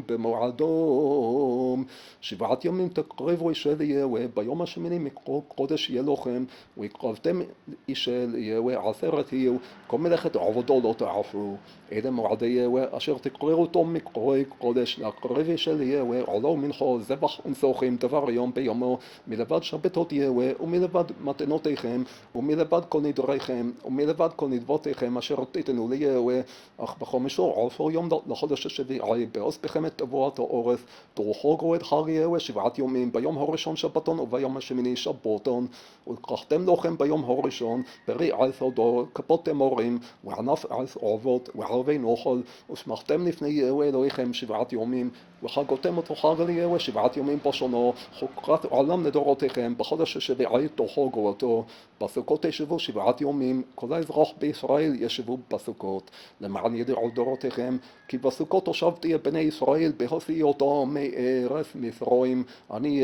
במועדום, 7 ימים תקרבו איש אל יהוה, ביום השמיני מקרא קודש יהיה לכם, והקרבתם איש אל יהוה 10 יהיו, כל מלאכת עבודו לא תעשו, אלה מועדי יהוה אשר תקראו אותו מקראי קודש, להקרב איש אל יהוה עולה ומנחה, זבח ונצוחים דבר יום ביומו, מלבד שבתות יהוה ומלבד מתנותיכם ומלבד כל נדריכם ומלבד כל נדבותיכם אשר תיתנו ליהוה, אך בחמשו עשר יום לחודש השביעי בעוזבכם את תבואת האורץ, תחוגו את חג יהוה 7 ימים, ביום הראשון שבתון וביום השמיני שבתון, ולקחתם לכם ביום הראשון פרי עץ הדור, כפות תמרים וענף עץ ערבות וערבי נחל, ושמחתם לפני יהוה אלוהיכם 7 ימים, וחגותם אותו חג אליהו 7 ימים בשונו, חוקרת עולם לדורותיכם, בחודש השביעי תחוגו אותו, בסוכות תשבו 7 ימים, כל האזרח בישראל ישבו בסוכות, למען ידעו דורותיכם, כי בסוכות הושבתי את בני ישראל בהוציאו אותו מארץ מצרים, אני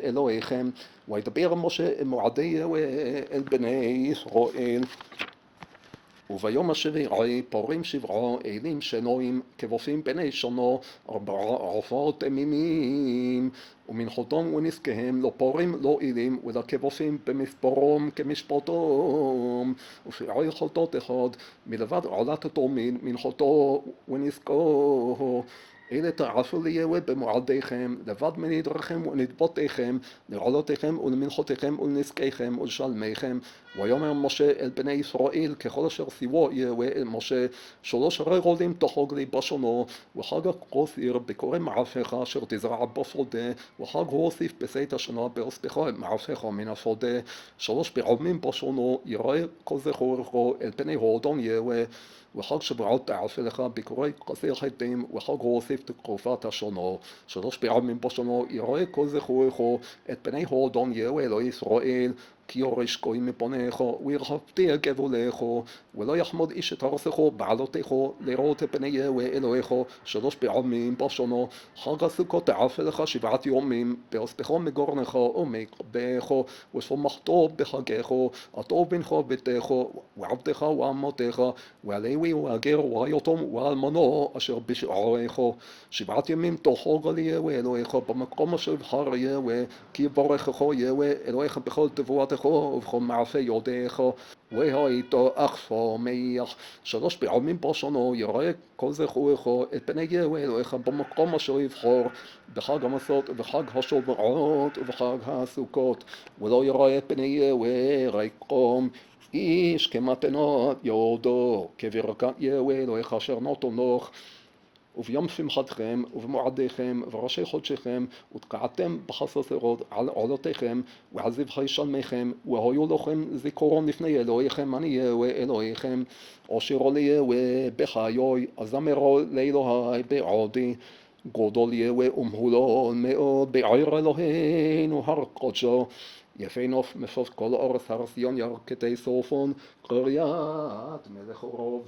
אלוהיכם. וידבר משה מועדי אל בני ישראל. וביום השביעי פורים 7 אלים שנויים כבופים בני שונו 4 תמימים ומנחותם ונזקיהם לא פורים לא אלים ולא כבופים במספרם כמשפטם ופעי חוטות אחד מלבד עולת התורמין מנחותו ונזקו אלה תעשו ליהוה במועדיכם, לבד מנדריכם ונדבותיכם, לעולותיכם ולמנחותיכם ולנזקיכם ולשלמיכם. ויאמר משה אל בני ישראל, ככל אשר ציווה יהוה אל משה, 3 רגלים תחוג לי בשונו, וחג הכוסיר בקורא מעשיך אשר תזרע בשדה, וחג הוסיף בשאת השנה באוספך את מעשיך מן השדה, 3 פעמים בשונו, יראה כל זכורך אל פני האדון יהוה. וחג שבועות תעשה לך ביקורי כסי חיטים, וחג הוסיף תקופת השונו. 3 פעמים בשונו יראה כל זכורך את פני האדון יהוה אלוהי ישראל, כי יורש גויים מפניך, וירחבתי גבולך, ולא יחמוד איש את ארצך בעלותך, לראות את פני יהוה אלוהיך 3 פעמים בשונו. חג הסוכות תעשה לך 7 ימים, באוספך מגורנך ומקבך, ושמחתו בחגך, אתה ובנך וביתך, ועבדך ואמתך, והלוי והגר והיתום ואלמנו אשר בשעריך. 7 ימים תחוג על יהוה אלוהיך במקום אשר יבחר יהוה, כי יברכך יהוה אלוהיך בכל תבואתך ובכל מעשה ידיך. והיית אך שמח 3 פעמים בשונו יראה כל זכורך את פני יהוה אלוהיך במקום אשר יבחר, בחג המסות ובחג השבועות ובחג הסוכות, ולא יראה את פני יהוה ריקום איש כמתנות יהודו, כברכת יהוה אלוהיך אשר נתנוך. וביום שמחתכם ובמועדיכם וראשי חודשיכם ותקעתם בחצוצרות על עולותיכם ועל זבחי שלמיכם, והיו לכם זיכרון לפני אלוהיכם, אני יהוה אלוהיכם. אשירו ליהוה בחיי, אזמרו לאלוהי בעודי, גדול יהוה ומהולל מאוד בעיר אלוהינו הר קודשו. יפה נוף מסוף כל הארץ הר ציון ירכתי צפון, קריית מלך רוב.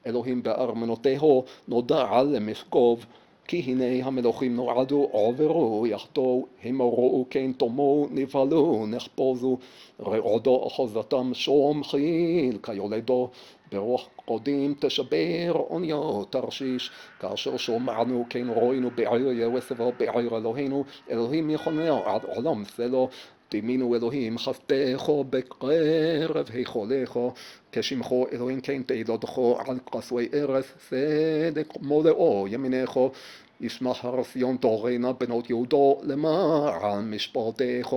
אלוהים בארמנותיהו נודע למשכוב, כי הנה המלוכים נועדו עוברו יחתו, הם ראו כן תומו נבהלו נחפוזו, רעודו אחוזתם שום חיל כיולדו, ברוח קודים תשבר אוניות תרשיש, כאשר שומענו כן ראינו בעיר יהוה סבא בעיר אלוהינו, אלוהים יכוננו עד עולם סלו. תאמינו אלוהים חסדך בקרב היכולך, כשמך אלוהים כן תהילתך על כסוי ארץ, צדק מלאו ימינך. ישמח הר ציון תורנה בנות יהודו למען משפטך,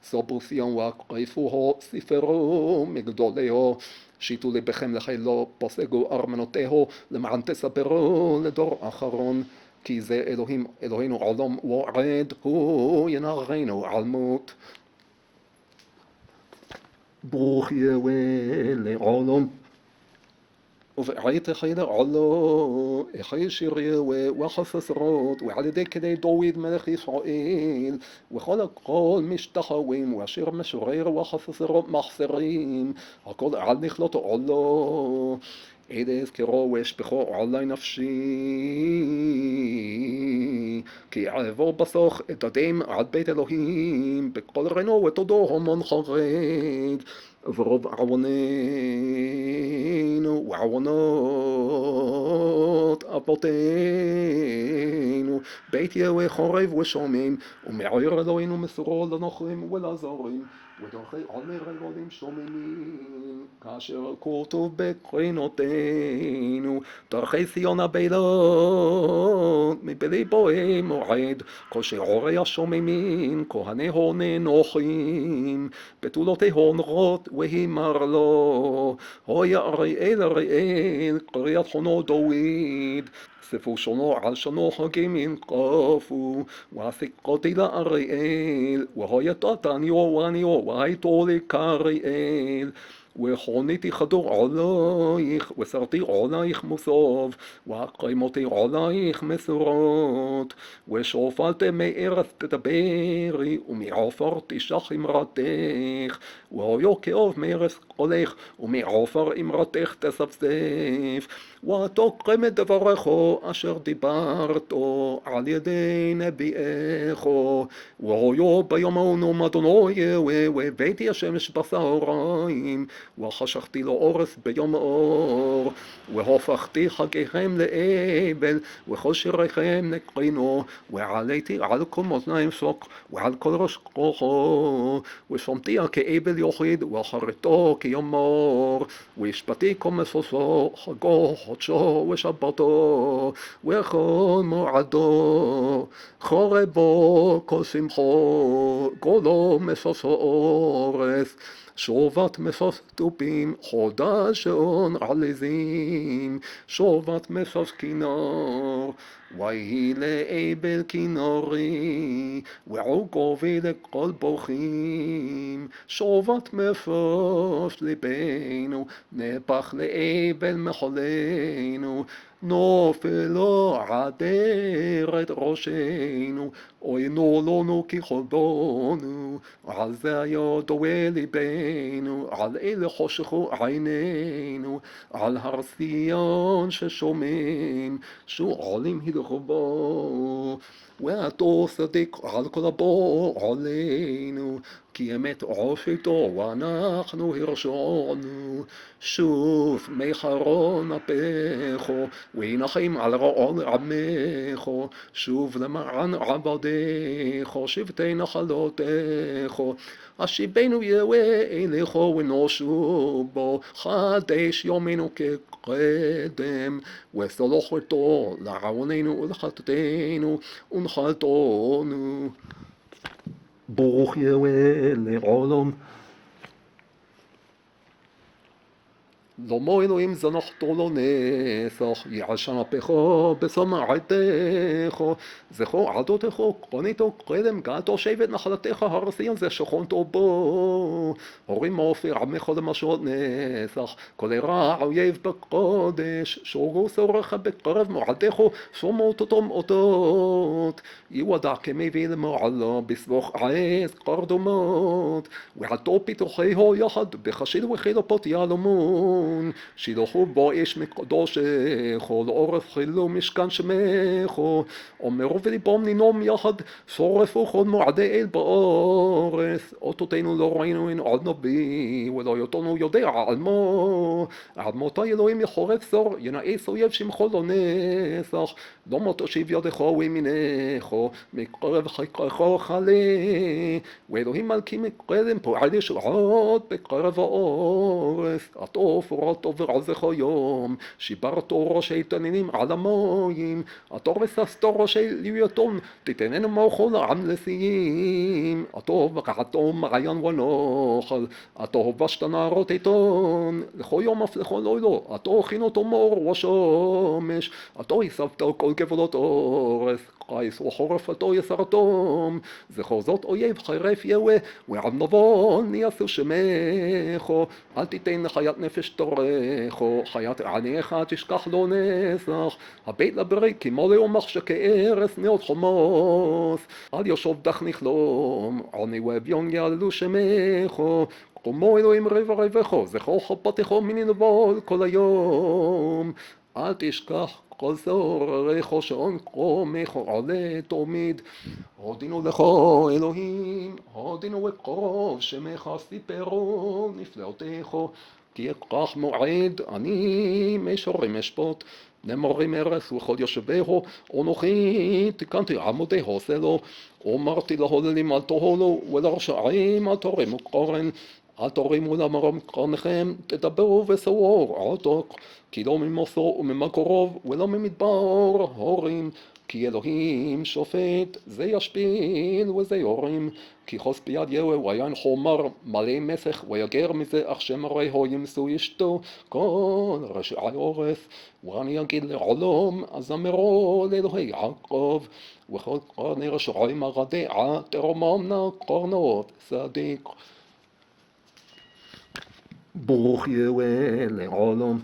סבו ציון והקריפוהו ספרו מגדולהו. שיתו לבכם לחילו פוסגו ארמנותיהו, למען תספרו לדור אחרון, כי זה אלוהים אלוהינו עולם ועד, הוא ינערנו על מות. ברוך יהוה לעולם. ובעת חיל עולו, החי שיר יהוה וחצוצרות, ועל ידי כדי דוד מלך ישראל, וכל הכל משתחווים, ואשר משורר וחצוצרות מחסרים, הכל על נכלות עולו. אלה אזכרו ואשפכו עלי נפשי, כי אעבור בסוך את הדם עד בית אלוהים, בכל רנו ותודו המון חרד, ורוב עווננו ועוונות אבותינו, בית יהוה חורב ושומם, ומעיר אלוהינו מסורו לנוכרים ולזרים, ודרכי עומר אלוהים שוממים, כאשר כתוב בקרינותינו, דרכי ציון הבילות, מבלי בוהם מועד, כל שעורי השוממים, כהני הון נוחים, בתולותי הונרות והימר לו, הוי אריאל אריאל, קריאת חונו דוד, ספו שונו על שונו חגים ינקפו, ועסיקותי לאריאל, והייתה תניו וניו, והייתו לקריאל, וחוניתי חדור עלייך, וסרתי עלייך מוסוב, והקרימותי עלייך מסורות, ושופלתם מארץ תדברי, ומעופר תשח אמרתך, והיו כאוב מארץ קולך, ומעופר אמרתך תספסף, ותוקם את דברך אשר דיברתו על ידי נביאך, והיו ביום ההוא אדוני והבאתי השמש בצהריים, וחשכתי לו אורס ביום אור, והופכתי חגיכם לאבל, וכל שיריכם נקרינו, ועליתי על כל מאזניים שוק, ועל כל ראש כוחו, ושמתי כאבל יחיד, ואחריתו כיום אור, והשפטי כל מסוסו, חגו, חודשו ושבתו, וכל מועדו, חורבו כל שמחו, גולו מסוס אורס, שובת מסוס תופים, חודש שעון עליזים, שובת מסוס כינור, ויהי לאבל כינורי, ועוגובי לכל בוכים, שובת מסוס ליבנו, נפח לאבל מחולנו, נופלו עדרת ראשנו, אוינו לנו כחובנו, על זה יודו ליבנו, על אלה חושכו עינינו, על הר ציון ששומעים, שועלים הלכו בו, ואתו צדיק על כל הבוא עלינו, כי אמת עושתו ואנחנו הרשענו, שוב מחרון אפיך, וינחם על רעון עמך, שוב למען עבדיך, שבטי נחלותיך, השיבנו יהוה אליך ונושו בו, חדש יומנו כקדם, וסלוחתו לעווננו ולחטאתנו ונחלתנו. ברוך יהוה לעולם. למו אלוהים זנחתו לו נסח, יעשן אפיך בשמעתך, זכו עדותך, קוניתו קדם, גאתו שבט נחלתך, הר ציון זה שכונתו בו, הורים מאופר עמך למשרות נסח, כל רע אויב בקודש, שוגו סורך בקרב מועדך, שומעות אותם אותות, יוודע כמביא למעלה, בסבוך עז קרדומות, ועתו פיתוחיהו יחד, בחשיד וחילופות יעלמון, שילוחו בו איש מקדושך, לאורף חילו משכן שמך, אומרו וליבום נינום יחד, שורפו כל מועדי אל באורס, אותותינו לא ראינו אין עוד נביא, ולא יותנו יודע על מו, עד מותי אלוהים יחורף סור, ינאס אויב שמחו לא נסח, לא מות הושיב ידך וימינך, מקרב חיקך חלה, ואלוהים מלכים מקדם פועל ישועות בקרב האורס, עטוף ורטוב ורזך יום, שיברתו ראשי תנינים על המים, עטור וססתו ראשי ליותון, תתננו מוחו לעם לסיים, עטוב וקחתו מעיין ונוחל, עטוב ושת נערות עיתון, לכו יום אף לכו לילה, עטו חינותו מור ושומש, עטו יסבתו כל גבולות אורס, קייס וחורפתו יסרתום, זכור זאת אויב חרף יהוה, ועד נבון יעשו שמך, אל תיתן לחיית נפש תורך, חיית עניך תשכח לו נסח, הבית לברי כמו לאומך שכארס נאות חומוס, אל יושוב דח נכלום, עני ואביון יעלו שמך, כמו אלוהים רב רבך, זכור חפתך מני נבול כל היום, אל תשכח כל זוררך שעון קומך עולה תמיד, הודינו לך אלוהים, הודינו וקרוב שמך סיפרו נפלאותיך, כי אקח מועד אני משורם אשפוט, נמרים ארץ וכל יושבהו, אנוכי תיקנתי עמודי הוסלו, אמרתי להוללים אל תהולו ולרשעים אל תרימו קרן, אל תרימו למרום קרנכם, תדברו וסעור עתוק, כי לא ממוסו וממקורוב ולא ממדבר הורים, כי אלוהים שופט, זה ישפיל וזה יורים, כי חוס ביד יהוה ויין חומר מלא מסך ויגר מזה אך שמרי הו ימסו אשתו כל רשעי אורס, ואני אגיד לעולם הזמרו לאלוהי יעקב, וכל קרני רשעי מרדעה תרוממנה קרנות צדיק. ברוך יהיה לעולם.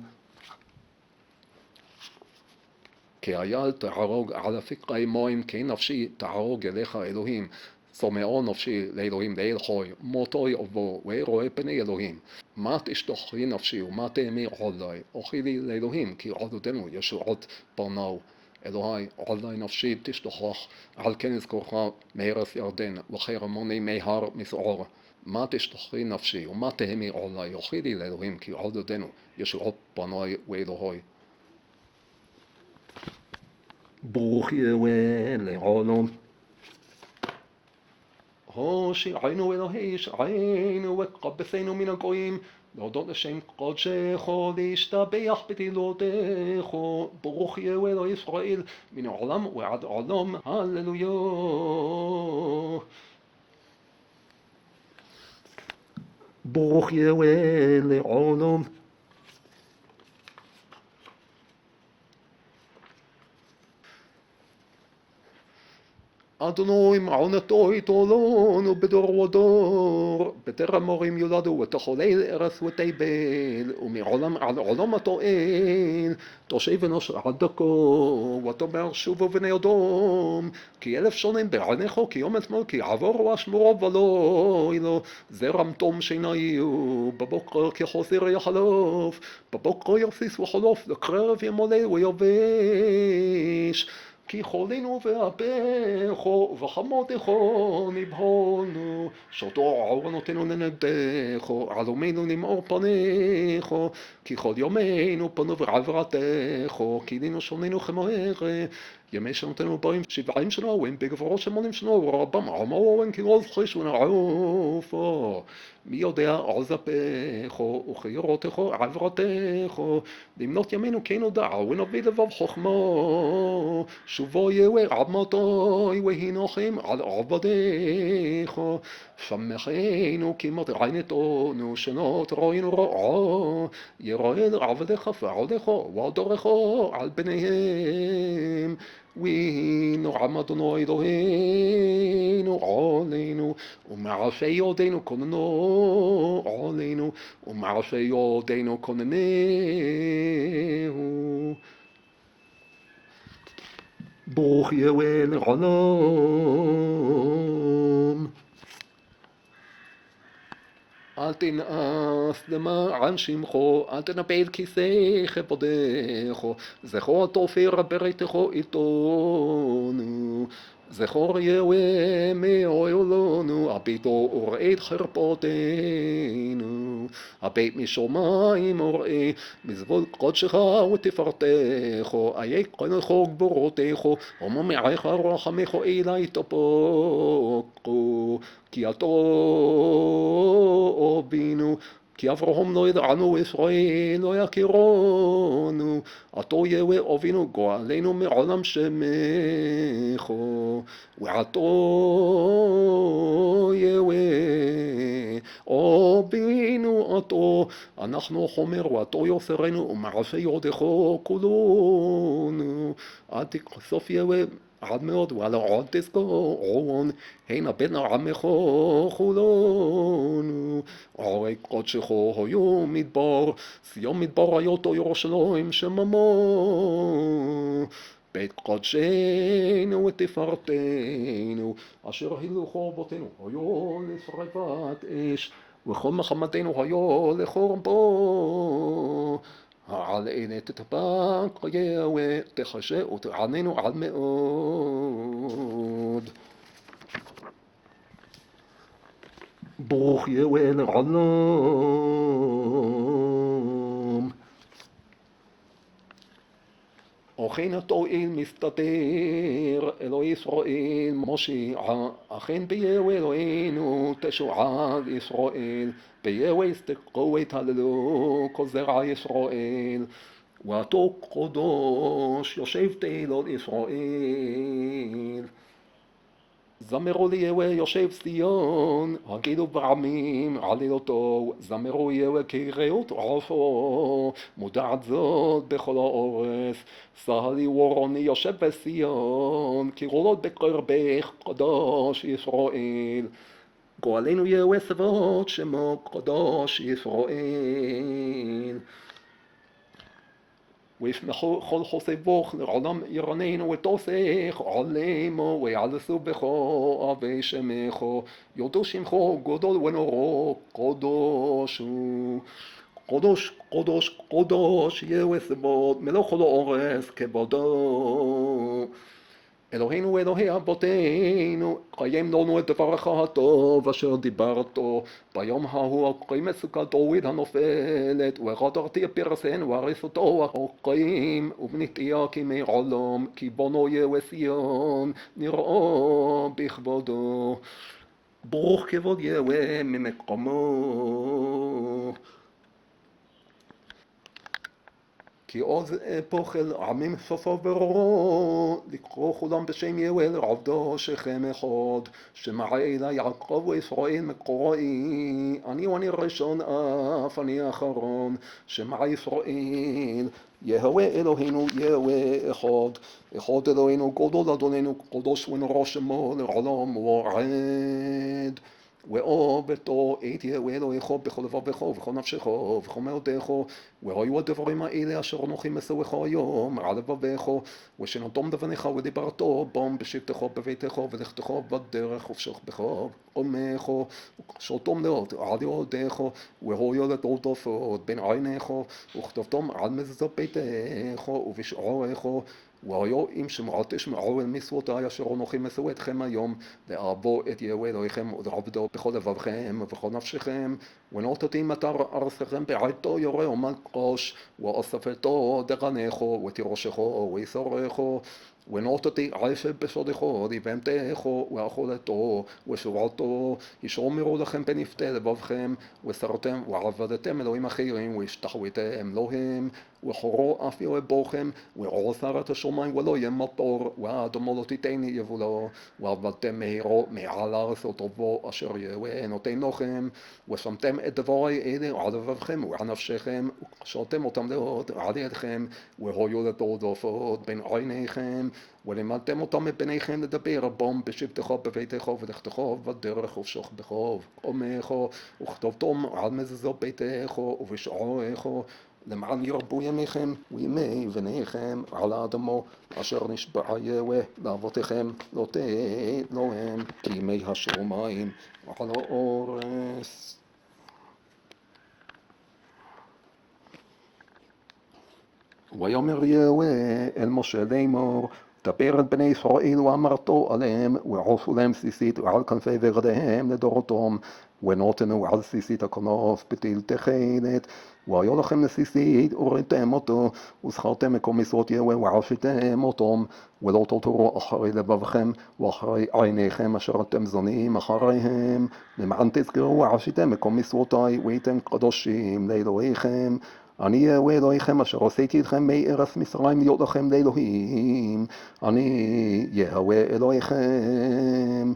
כי אייל תהרוג על הפקרי מים, כי נפשי תהרוג אליך אלוהים. צומאו נפשי לאלוהים לאל חוי, מותו יבוא ורואה פני אלוהים. מה תשתוכי נפשי ומה תאמי עולי, אוכילי לאלוהים, כי עודדנו ישועות פניו. אלוהי עולי נפשי תשתוכח, על כן אזכורך מארץ ירדן, וחרמוני מהר מסעור. מה תשתוכי נפשי ומה תאמי עולי, אוכילי לאלוהים, כי עודדנו ישועות פניו ואלוהי. ברוך יהיה לעולם. הושיענו אלוהי ישענו וקבצנו מן הגויים, להודות לשם קודשך להשתבח בתהילותיך. ברוך יהיה אלוהי ישראל מן העולם ועד עולם. הללויה. ברוך יהיה לעולם. אדוני מעונתו יתולון ובדור ודור, בטרם מורים יולדו ותחולל ארץ ותבל, ומעולם עד עולם התואל, תושב אנוש עד דקו, ותאמר שובו בני אדום, כי 1000 שנים בעיניך כי יום אתמול, כי עבור ואשמורו ולא אלו, זרם תום שינה יהיו, בבוקר כחוסר יחלוף, בבוקר ירסיס וחלוף, לקרב ימולל ויבש. כי חולינו ואפיך וחמותך נבהלנו, שאותו עורנותינו לנגדך, עלומנו למאור פניך, כי כל ימינו פנו בעברתך, כי לינו שוננו כמוהר, ימי שנותינו באים 70 שנה, והם בגבורות 80 שנה, ורבם עמו הם כגוז חישו נעופו. מי יודע עוז אפיך וחירותך עברתך, למנות ימינו כן נודע ונביא לבב חוכמו, שובו יהווה עד מתי והנוחם על עבדיך. שמחנו כי מטענתנו שנות ראינו רעה, יראה לעבדיך ועבדיך ועדורך על בניהם. והנה עמדנו אלוהינו עלינו, ומעשה ידינו כוננו עלינו, ומעשה ידינו כוננהו. ברוך יהיה לעולם. אל תנאף למען שמך, אל תנבל כיסא כבודך, זכור תופר בריתך איתנו. זכור יהווה מעולנו, הביטו וראה את חרפותינו. הבית משמיים וראה מזבול קודשך ותפארתך, איה כהנך גבורותך, וממעיך רחמך אלי תפוקו. כי אתו בינו, כי אברהם לא ידענו, ישראל לא יכירונו, אתו יהווה אבינו גואלנו מעולם שמך, ועתו יהווה אבינו אתו, אנחנו חומר ועתו יוסרנו, ומעשה ידך כולנו. אל תכסוף יהווה עד מאוד ועל עוד תזכורון, הנה בין עמך כולנו. ערי קודשך היו מדבר, ציון מדבר היותו ירושלים שממו. בית קודשנו ותפארתנו, אשר הילו חורבותינו היו לשרפת אש, וכל מחמתנו היו לחורבו. על אלה תתפק יהווה, תחשה ותעננו עד מאוד. ברוך יהיה לעולם. אכן תועיל מסתתר אלוהי ישראל מושיע, אכן ביהו אלוהינו תשועה לישראל, ביהו יסתכו את הללו כל זרע ישראל, ואתו קדוש יושב תהילות ישראל. זמרו ליהווה יושב ציון, הגידו בעמים עלילותו, זמרו יהווה כי ראות עופו, מודעת זאת בכל האורץ. סהלי ורוני יושב בציון, כי רולות בקרבך קדוש ישראל. גואלנו יהוה סבאות שמו קדוש ישראל. וישמחו כל חוסי בוך לעולם ירננו ותוסך עלימו ויעלסו בכו אבי שמחו יודו שמחו גדול ונורו קדוש הוא. קדוש קדוש קדוש יהוה סבאות מלוך כל האורץ כבודו. אלוהינו אלוהי אבותינו, קיים לנו את דברך הטוב אשר דיברתו ביום ההוא הקיים את סוכת דוד הנופלת ורדרתי פרסנו והריסותו החיים ובנתיה כימי עולם כי בונו יהוה ציון נראו בכבודו. ברוך כבוד יהוה ממקומו. כי עוז פוחל עמים סופו ברורו, לקרוא כולם בשם יהוה לעבדו שכם אחד, שמעה אלי יעקב וישראל מקוראי, אני ואני ראשון אף אני אחרון, שמעה ישראל, יהוה אלוהינו יהוה אחד, אחד אלוהינו גדול אדוננו קדוש ונורא שמו לעולם ועד. ואהבתו את יהוה אלוהיך בכל לבבך ובכל נפשך ובכל מאודך, והיו הדברים האלה אשר אנוכי מסורך היום על לבבך, ושנתום לבניך ודיברתו בם בשבתך בביתך ולכתך בדרך ופשך עמך, וקשרתם לאות על יהודך, והיו לטלטפות בין עיניך, וכתבתם על מזוזות ביתך ובשעריך, והיו אם שמעת תשמעו אל מצוותיי אשר אנוכי מסור אתכם היום לאהבו את יהוה אלוהיכם ולעבדו בכל לבבכם ובכל נפשכם, ונתתי מטר ארצכם בעתו יורה ומלקוש ואספתו דגנך ותירושך ויסורך, ונתתי עשב בסודך לבהמתך ואכולתו ושבעתו, ישמרו לכם בנפתי לבבכם, וסרתם ועבדתם אלוהים אחרים והשתחוויתם להם, וחורו אף יהיה בוכם ועוצר את השמיים ולא יהיה מטור, והאדמה לא תיתן יבולו, ועבדתם מהירו מעל הארץ וטובו אשר יהוה נותן לכם, ושמתם את דברי אלה על לבבכם ועל נפשכם, וקשרתם אותם לאות על ידכם, והיו לטלטפות בין עיניכם, ולימדתם אותם מפניכם לדבר בם בשבתך בביתך ולכתך בדרך ופשוך עמך, וכתבתם על מזוזות ביתך ובשעריך, למען ירבו ימיכם וימי בניכם על האדמו אשר נשבע יהוה לאבותיכם לתת להם כימי השמיים ועל הארץ. ויאמר יהוה אל משה לאמור, דבר את בני ישראל ואמרתו עליהם, ועשו להם סיסית ועל כנפי ורדיהם לדורותם, ונתנו על סיסית הכנף בתל תכלת, והיה לכם לסיסית וראיתם אותו, וזכרתם מקום משרות יהוה ועשיתם אותם, ולא תותרו אחרי לבבכם ואחרי עיניכם אשר אתם זונים אחריהם, למען תזכרו ועשיתם מקום משרותי והייתם קדושים לאלוהיכם. אני יהוה אלוהיכם אשר הוצאתי אתכם מארץ מצרים להיות לכם לאלוהים, אני יהוה אלוהיכם.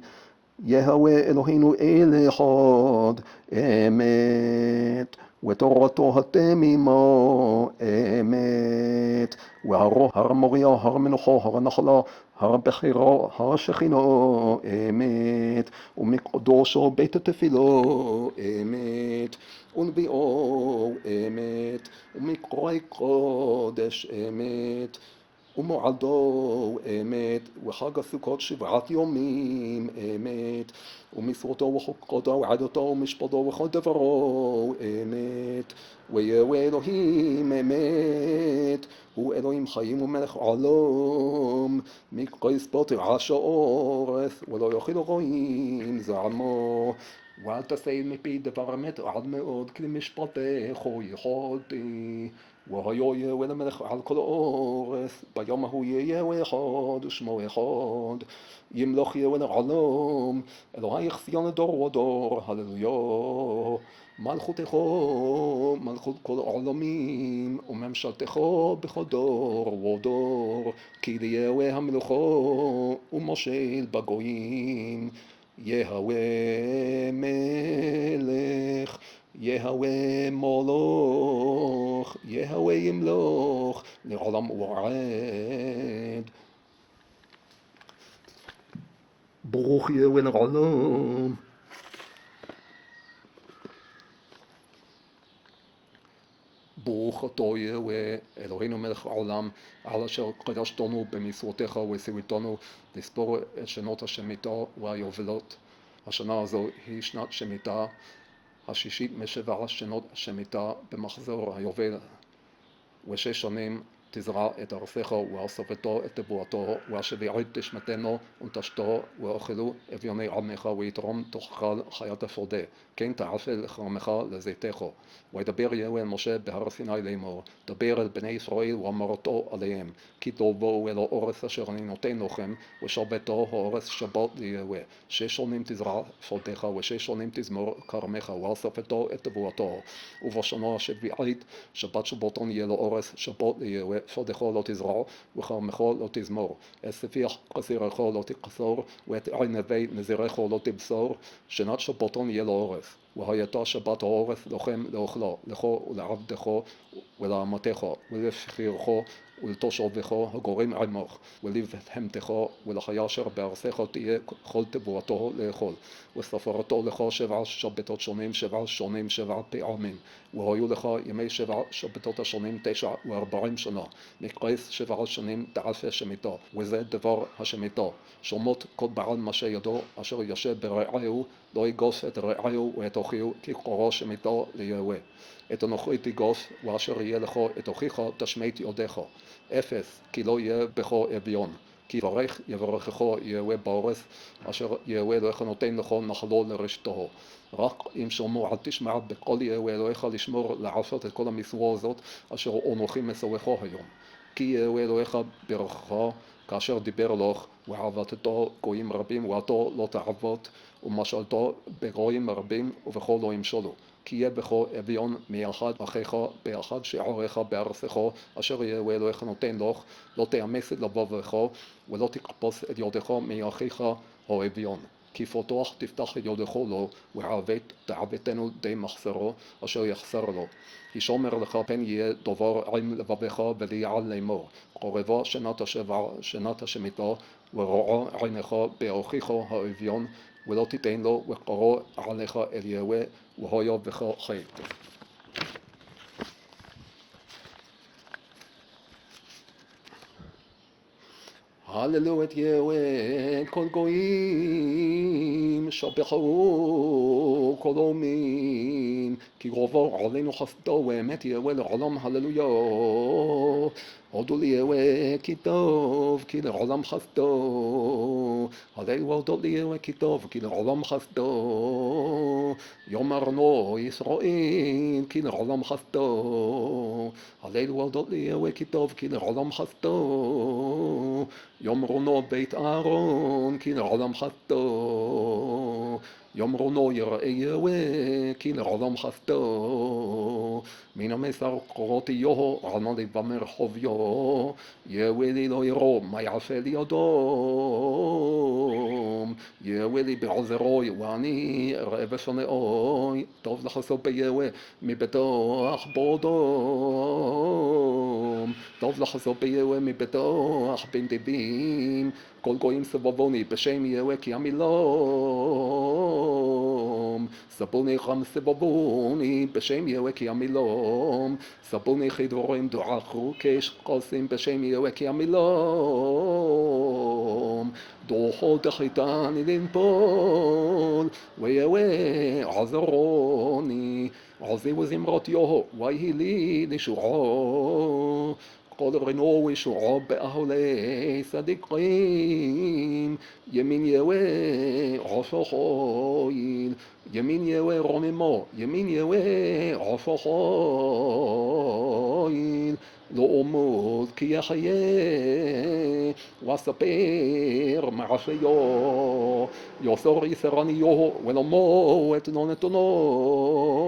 יהוה אלוהינו אל אחד אמת, ותורתו התמימה אמת, והרו הר מוריה, הר מנוחה, הר נחלה, הר בחירה, הר שכינה אמת, ומקדושו בית התפילו אמת, ונביאו אמת, ומקראי קודש אמת, ומועדו אמת, וחג הסוכות 7 ימים אמת, ומשרותו וחוקותו ועדתו ומשפטו וכל דברו אמת, ויהוה אלוהים אמת, הוא אלוהים חיים ומלך עולם, מכל ספוט רעש האורץ, ולא יאכיל רועים זעמו, ואל תעשה מפי דבר אמת עד מאוד כלי משפטך יכולתי. והיה יהוה למלך על כל הארץ, ביום ההוא יהיה יהוה אחד ושמו אחד, ימלוך יהוה לעולם, אלוהיך ציון לדור ודור, הללויה. מלכותך מלכות כל העולמים, וממשלתך בכל דור ודור, כי ליהוה המלוכה ומושל בגויים. יהוה מלך, יהוה מולך, יהוה ימלוך לעולם ועד. ברוך יהוה לעולם. ברוך אותו יהוה אלוהינו מלך העולם, על אשר קדשתנו במצוותיך וציוויתנו לספור את שנות השמיטה והיובלות. השנה הזו היא שנת שמיטה השישית משבע שנות שמיטה במחזור היובל, ושש שנים תזרע את ארצך ואספתו את תבואתו, והשביעית תשמטנו ונטשתו, ואוכלו אביוני עמך ויתרום תאכל חיית השדה, כן תעשה לכרמך לזיתך. וידבר יהוה אל משה בהר סיני לאמור, דבר אל בני ישראל ואמרתו עליהם, כי תבואו אל הארץ אשר אני נותן לכם, ושבתו הארץ שבת ליהוה. שש שנים תזרע שדך ושש שנים תזמור כרמך, ואספתו את תבואתו. ובשנה השביעית שבת שבתון יהיה לארץ שבת ליהוה, שדך לא תזרע וכרמך לא תזמור. את ספיח קצירך לא תקצור, ואת ענבי נזירך לא תבשור. שנת שבתון יהיה לארץ. והייתה שבת הארץ לכם לאוכלה, לך ולעבדך ולאמתך ולשכירך ולתושבך הגורים עמך, ולבהמתך ולחיה אשר בארצך תהיה כל תבואתו לאכול. וספרתו לך 7 שבתות שונים, 7 שנים 7 פעמים, והיו לך ימי 7 שבתות השונים 49 שנה, מקרס 7 שנים תעשה שמיטה. וזה דבר השמיטה, שמות כל בעל מה שידו אשר יושב ברעהו, לא יגוס את רעהו ואת אחיו, כי קרא שמיטה ליהוה. את אנוכי תגוס, ואשר יהיה לך את אחיך תשמט ידיך. 0 כי לא יהיה בך אביון, כי יברכך יהוה בארץ אשר יהוה אלוהיך נותן לך נחלו לרשתו. רק אם שמעו אל תשמע בקול יהוה אלוהיך לשמור לעשות את כל המצווה הזאת אשר אנוכי מצווך היום. כי יהוה אלוהיך ברכך כאשר דיבר לך, ועבדתו גויים רבים ואתה לא תעבוד, ומשלתו בגויים רבים ובכל לא ימשלו. כי יהיה בך אביון מאחד אחיך באחד שעריך בארצך אשר יהוה אלוהיך נותן לך, לא תאמץ את לבבך ולא תקפוץ את ידך מאחיך האביון. כי פתוח תפתח את ידך לו, תעבדתנו די מחסרו אשר יחסר לו. ישמר לך פן יהיה דבר עם לבבך וליעל לאמור, קרבה שנת השמיטה, ורואה עינך באחיך האביון, ולא תיתן לו וקרא עליך אל יהוה, והיה בך חטא. הללו את יהוה כל גויים, שבחו כל אומין, כי גבר עלינו חסדו ואמת יהוה לעולם. הללויה. הודו ליהוה כי טוב, כי לעולם חסדו. הללו הודות ליהוה כי טוב, כי לעולם חסדו. יאמרנו ישראל, כי לעולם חסדו. הללו הודות ליהוה כי טוב, כי לעולם חסדו. יאמרונו בית אהרון, כי לעולם חסדו. יאמרונו יראה יהוה, כי לעולם חסדו. מן המסר קראתי יהו, על מה לבמר חוביו. יהוה לי לא יראו, מה יעשה לי אדום. יהוה לי בעזרוי, ואני אראה ושונאוי. טוב לחסות ביהוה, מבטוח באדום. טוב לחסות ביהוה, מבטוח בין דיבים. כל גויים סבבוני בשם יהוה כי עמילום. סבוני חם סבבוני בשם יהוה כי עמילום. סבוני חדורים דועכו כשקוסים בשם יהוה כי עמילום. דוחו דחיתני לנפול, ויהוה עזרוני. עזי וזמרות יהו, ויהי לי לשועו. כל רנו ושועו באהלי צדיקים. ימין יהוה עפו חיל, ימין יהוה רוממו, ימין יהוה עפו חיל. לא עמוד כי יחיה, ואספר מעשיו. יוסר יסרניו, ולמות לא נתונוני.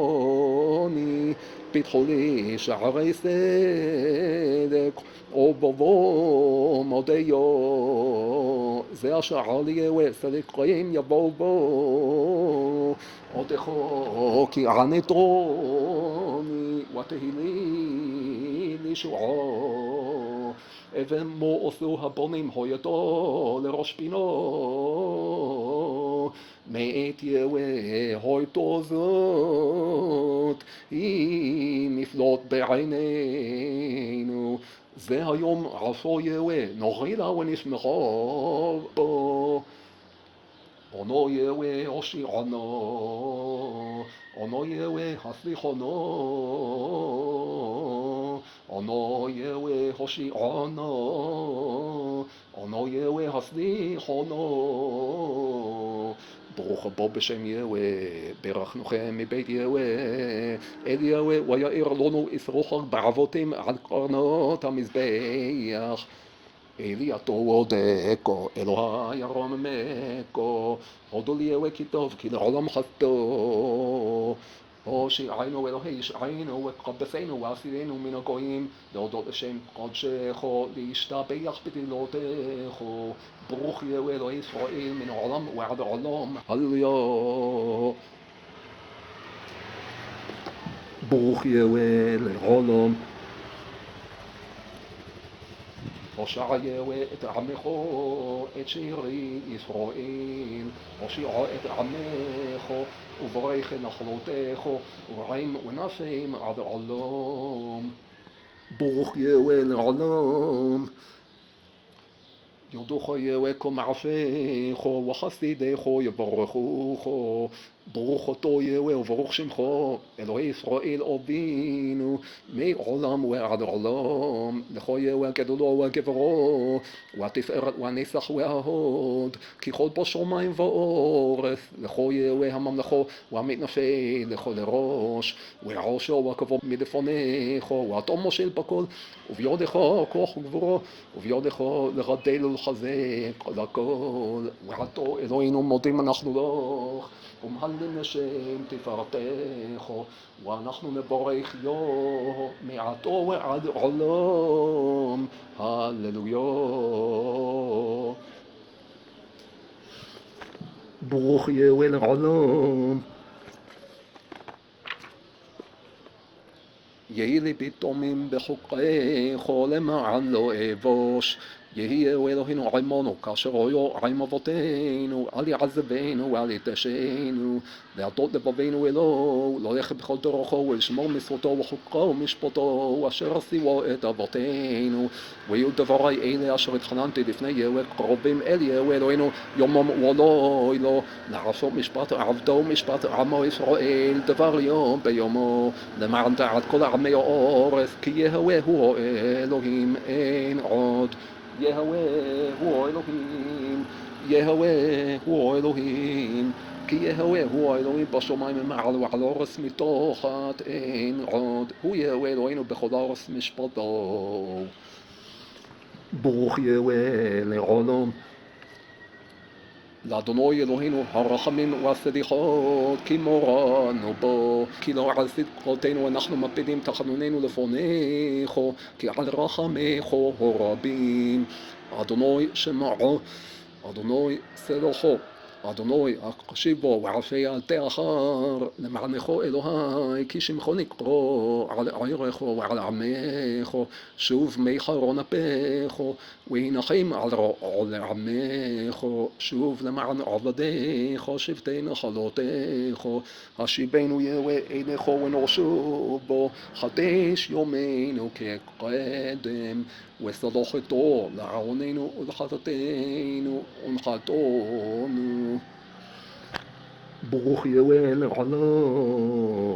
פיתחו לי שערי צדק, ובבוא מודיו. זה השער ליהוה, צדיקים יבואו בו. עודך כי ענתרוני, ותהי לי לשועו. אבן מו עשו הבונים הויתו לראש פינו. מאת יהוה הויתו זאת, היא נפלאות בעינינו. זה היום עשו יהוה, נורילה ונשמחה בו. אונו יהוה הושיענו, אונו יהוה הסליחנו, אונו יהוה הושיענו, אונו יהוה הסליחנו. ברוך הבא בשם יהוה, ברכנוכם מבית יהוה, אל יהוה ויאר לנו ישרוך בעבותם על קרנות המזבח. אליתו עודקו, אלוהי ירוממקו, הודו לי יהוה כי טוב, כי לעולם חסדו. הושיענו אלוהי ישענו וקבצנו ועשינו מן הגויים, להודות לשם קודשך, להשתבח בתהילותך. ברוך יהוה אלוהי ישראל מן העולם ועד העולם. הללויה. ברוך יהוה לעולם. הושע יהוה את עמך, את שירי ישראל, הושיע את עמך, וברך נחלותיך, ורעים ונפים עד עולם. ברוך יהוה לעולם. יודוך יהוה כל מעשיך, וחסידיך יברכוך. ברוך אותו יהוה וברוך שמך, אלוהי ישראל אבינו, מעולם ועד עולם. לך יהוה גדולו וגברו, והתפארת והנצח וההוד, כי כל בשמיים וארץ. לך יהוה הממלכו והמתנשא לכל לראש, והעושר והכבוד מלפניך, ואתה מושל בכל, ובידך כוח וגבורה, ובידך לגדל ולחזק על הכל. ואתה אלוהינו מודים אנחנו לך, ומהללים לשם תפארתך, ואנחנו נברך יה מעתו ועד עולם. הללויה. ברוך יהוה לעולם. יהי לי פתאומים בחוקך למען לא אבוש. יהי אלוהינו עמנו כאשר היה עם אבותינו, אל יעזבנו ואל יתשנו, להטות לבבינו אלוהו, ללכת בכל דרכו ולשמור מצוותו וחוקו ומשפטו, אשר עשיו את אבותינו. ויהיו דברי אלה אשר התחננתי לפני יהוה קרובים אל יהוה אלוהינו יומם ולילה, לעשות משפט עבדו ומשפט עמו ישראל דבר יום ביומו, למען דעת כל עמי הארץ, כי יהוה הוא האלוהים אין עוד. יהוה הוא האלוהים, יהוה הוא האלוהים, כי יהוה הוא האלוהים בשמיים ממעל ועל הארץ מתחת אין עוד. הוא יהוה אלוהינו בכל הארץ משפטו. ברוך יהוה לעולם. לאדוני אלוהינו הרחמים והסליחות, כי מורנו בו, כי לא על צדקותינו אנחנו מפילים תחנוננו לפניך, כי על רחמיך הרבים. אדוני שמעו, אדוני סלחו, אדוני הקשיבו ועשה אל תאחר, למענך אלוהי, כי שמך נקרא על עירך ועל עמך, שוב מי חרון אפיך, והנחם על עמך, שוב למען עבדיך, שבטי נחלותיך. השיבנו יהוה עיניך ונרשו בו, חדש יומנו כקדם, וסלחתו לעוננו ולחטאתנו ונחתנו. ברוך יהוה לעולם.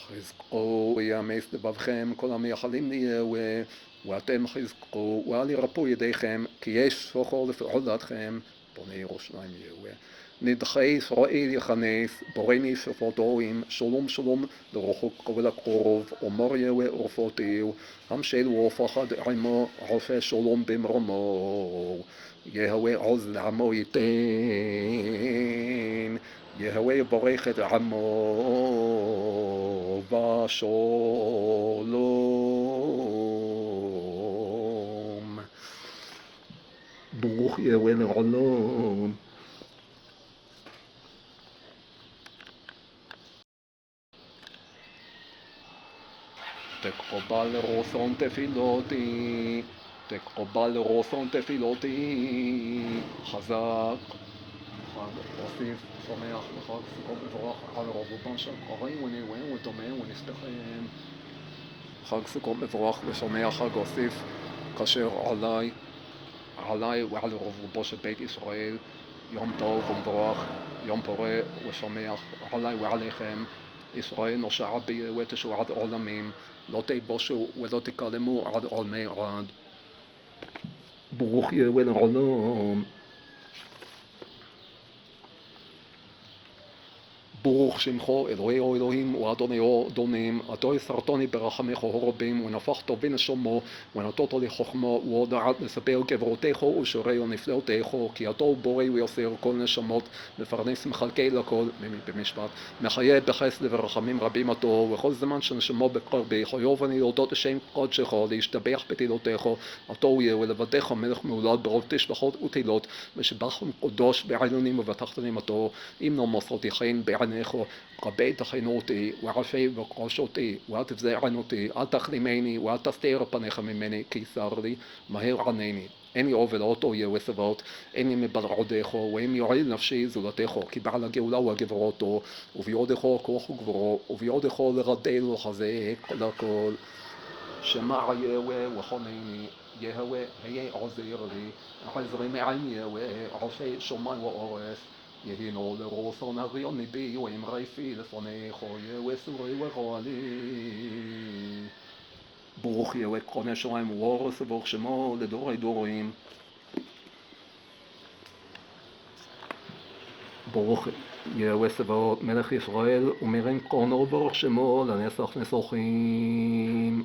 חזקו ויאמץ לבבכם כל המייחלים נהיהו ואתם חזקו ואל ירפו ידיכם כי יש סוחר לפעולתכם בוני ירושלים יהיהו. נדחי ישראל יכנס בורני שפוטוים שלום שלום לרחוק ולקרוב אומר יהוה ערפותיהו המשל ופחד עמו עושה שלום במרומו יהוה עוז לעמו ייתן יהוה יברך את עמו בשלום. ברוך יהוה לעולם. תקבל רצון תפילותי, תקבל רצון תפילותי, חזק, אוסיף, שמח וחג סוכות מבורך על רובם של קוראים ונאוהם וטומאים ונסתכם. חג סוכות מבורך ושמח חג אוסיף כאשר עליי ועל רובו של בית ישראל יום טוב ומבורך, יום פורה ושמח עליי ועליכם. ישראל נושע בי ותשועת עולמים, לא תבושו ולא תקלמו עד עולמי עד. ברוך יהוה לעולם. ברוך שמך אלוהי אלוהים ואדוני אדונים, אתה הסרתני ברחמך הרבים ונפחת בנשומו ונתת לי חוכמה ודעת לספר גבורתך ושוריה נפלאותך כי אתה בורא ויוסר כל נשמות מפרנס מחלקי לכל במשפט מחיה בחסד ורחמים רבים אתה וכל זמן שנשמו בקרבי חיוב אני להודות לשם קודשך להשתבח בתהילותיך אתה יהיה ולבדך מלך מעולד ברוב תשבחות ותהילות משבח קדוש בעליונים ובתחתונים אתה אם לא מסרתי חן בעיניך כבד תחנותי ועפי וקרשותי ואל תפזע ענותי אל תחלימני ואל תסתיר פניך ממני כי צר לי מהר ענני אין לי עובל אותו יהוה צבאות אין לי מבלעדיך ואם יועיל נפשי זולתך כי בעל הגאולה הוא הגבורתו וביודך כוח וגבורו וביודך לרדל ולחזק לכל שמע יהוה וחונני יהוה היה עוזר לי עזרי מעין יהוה עושה שמיים ואורץ יהינו לרצון הריון ליבי ואמרי פי לפניך יהוה סורי וגואלי. ברוך יהוה כהן השמיים ואורץ וברוך שמו לדורי דורים. ברוך יהוה צבאות מלך ישראל ומרן כהנו וברוך שמו לנצח נצחים.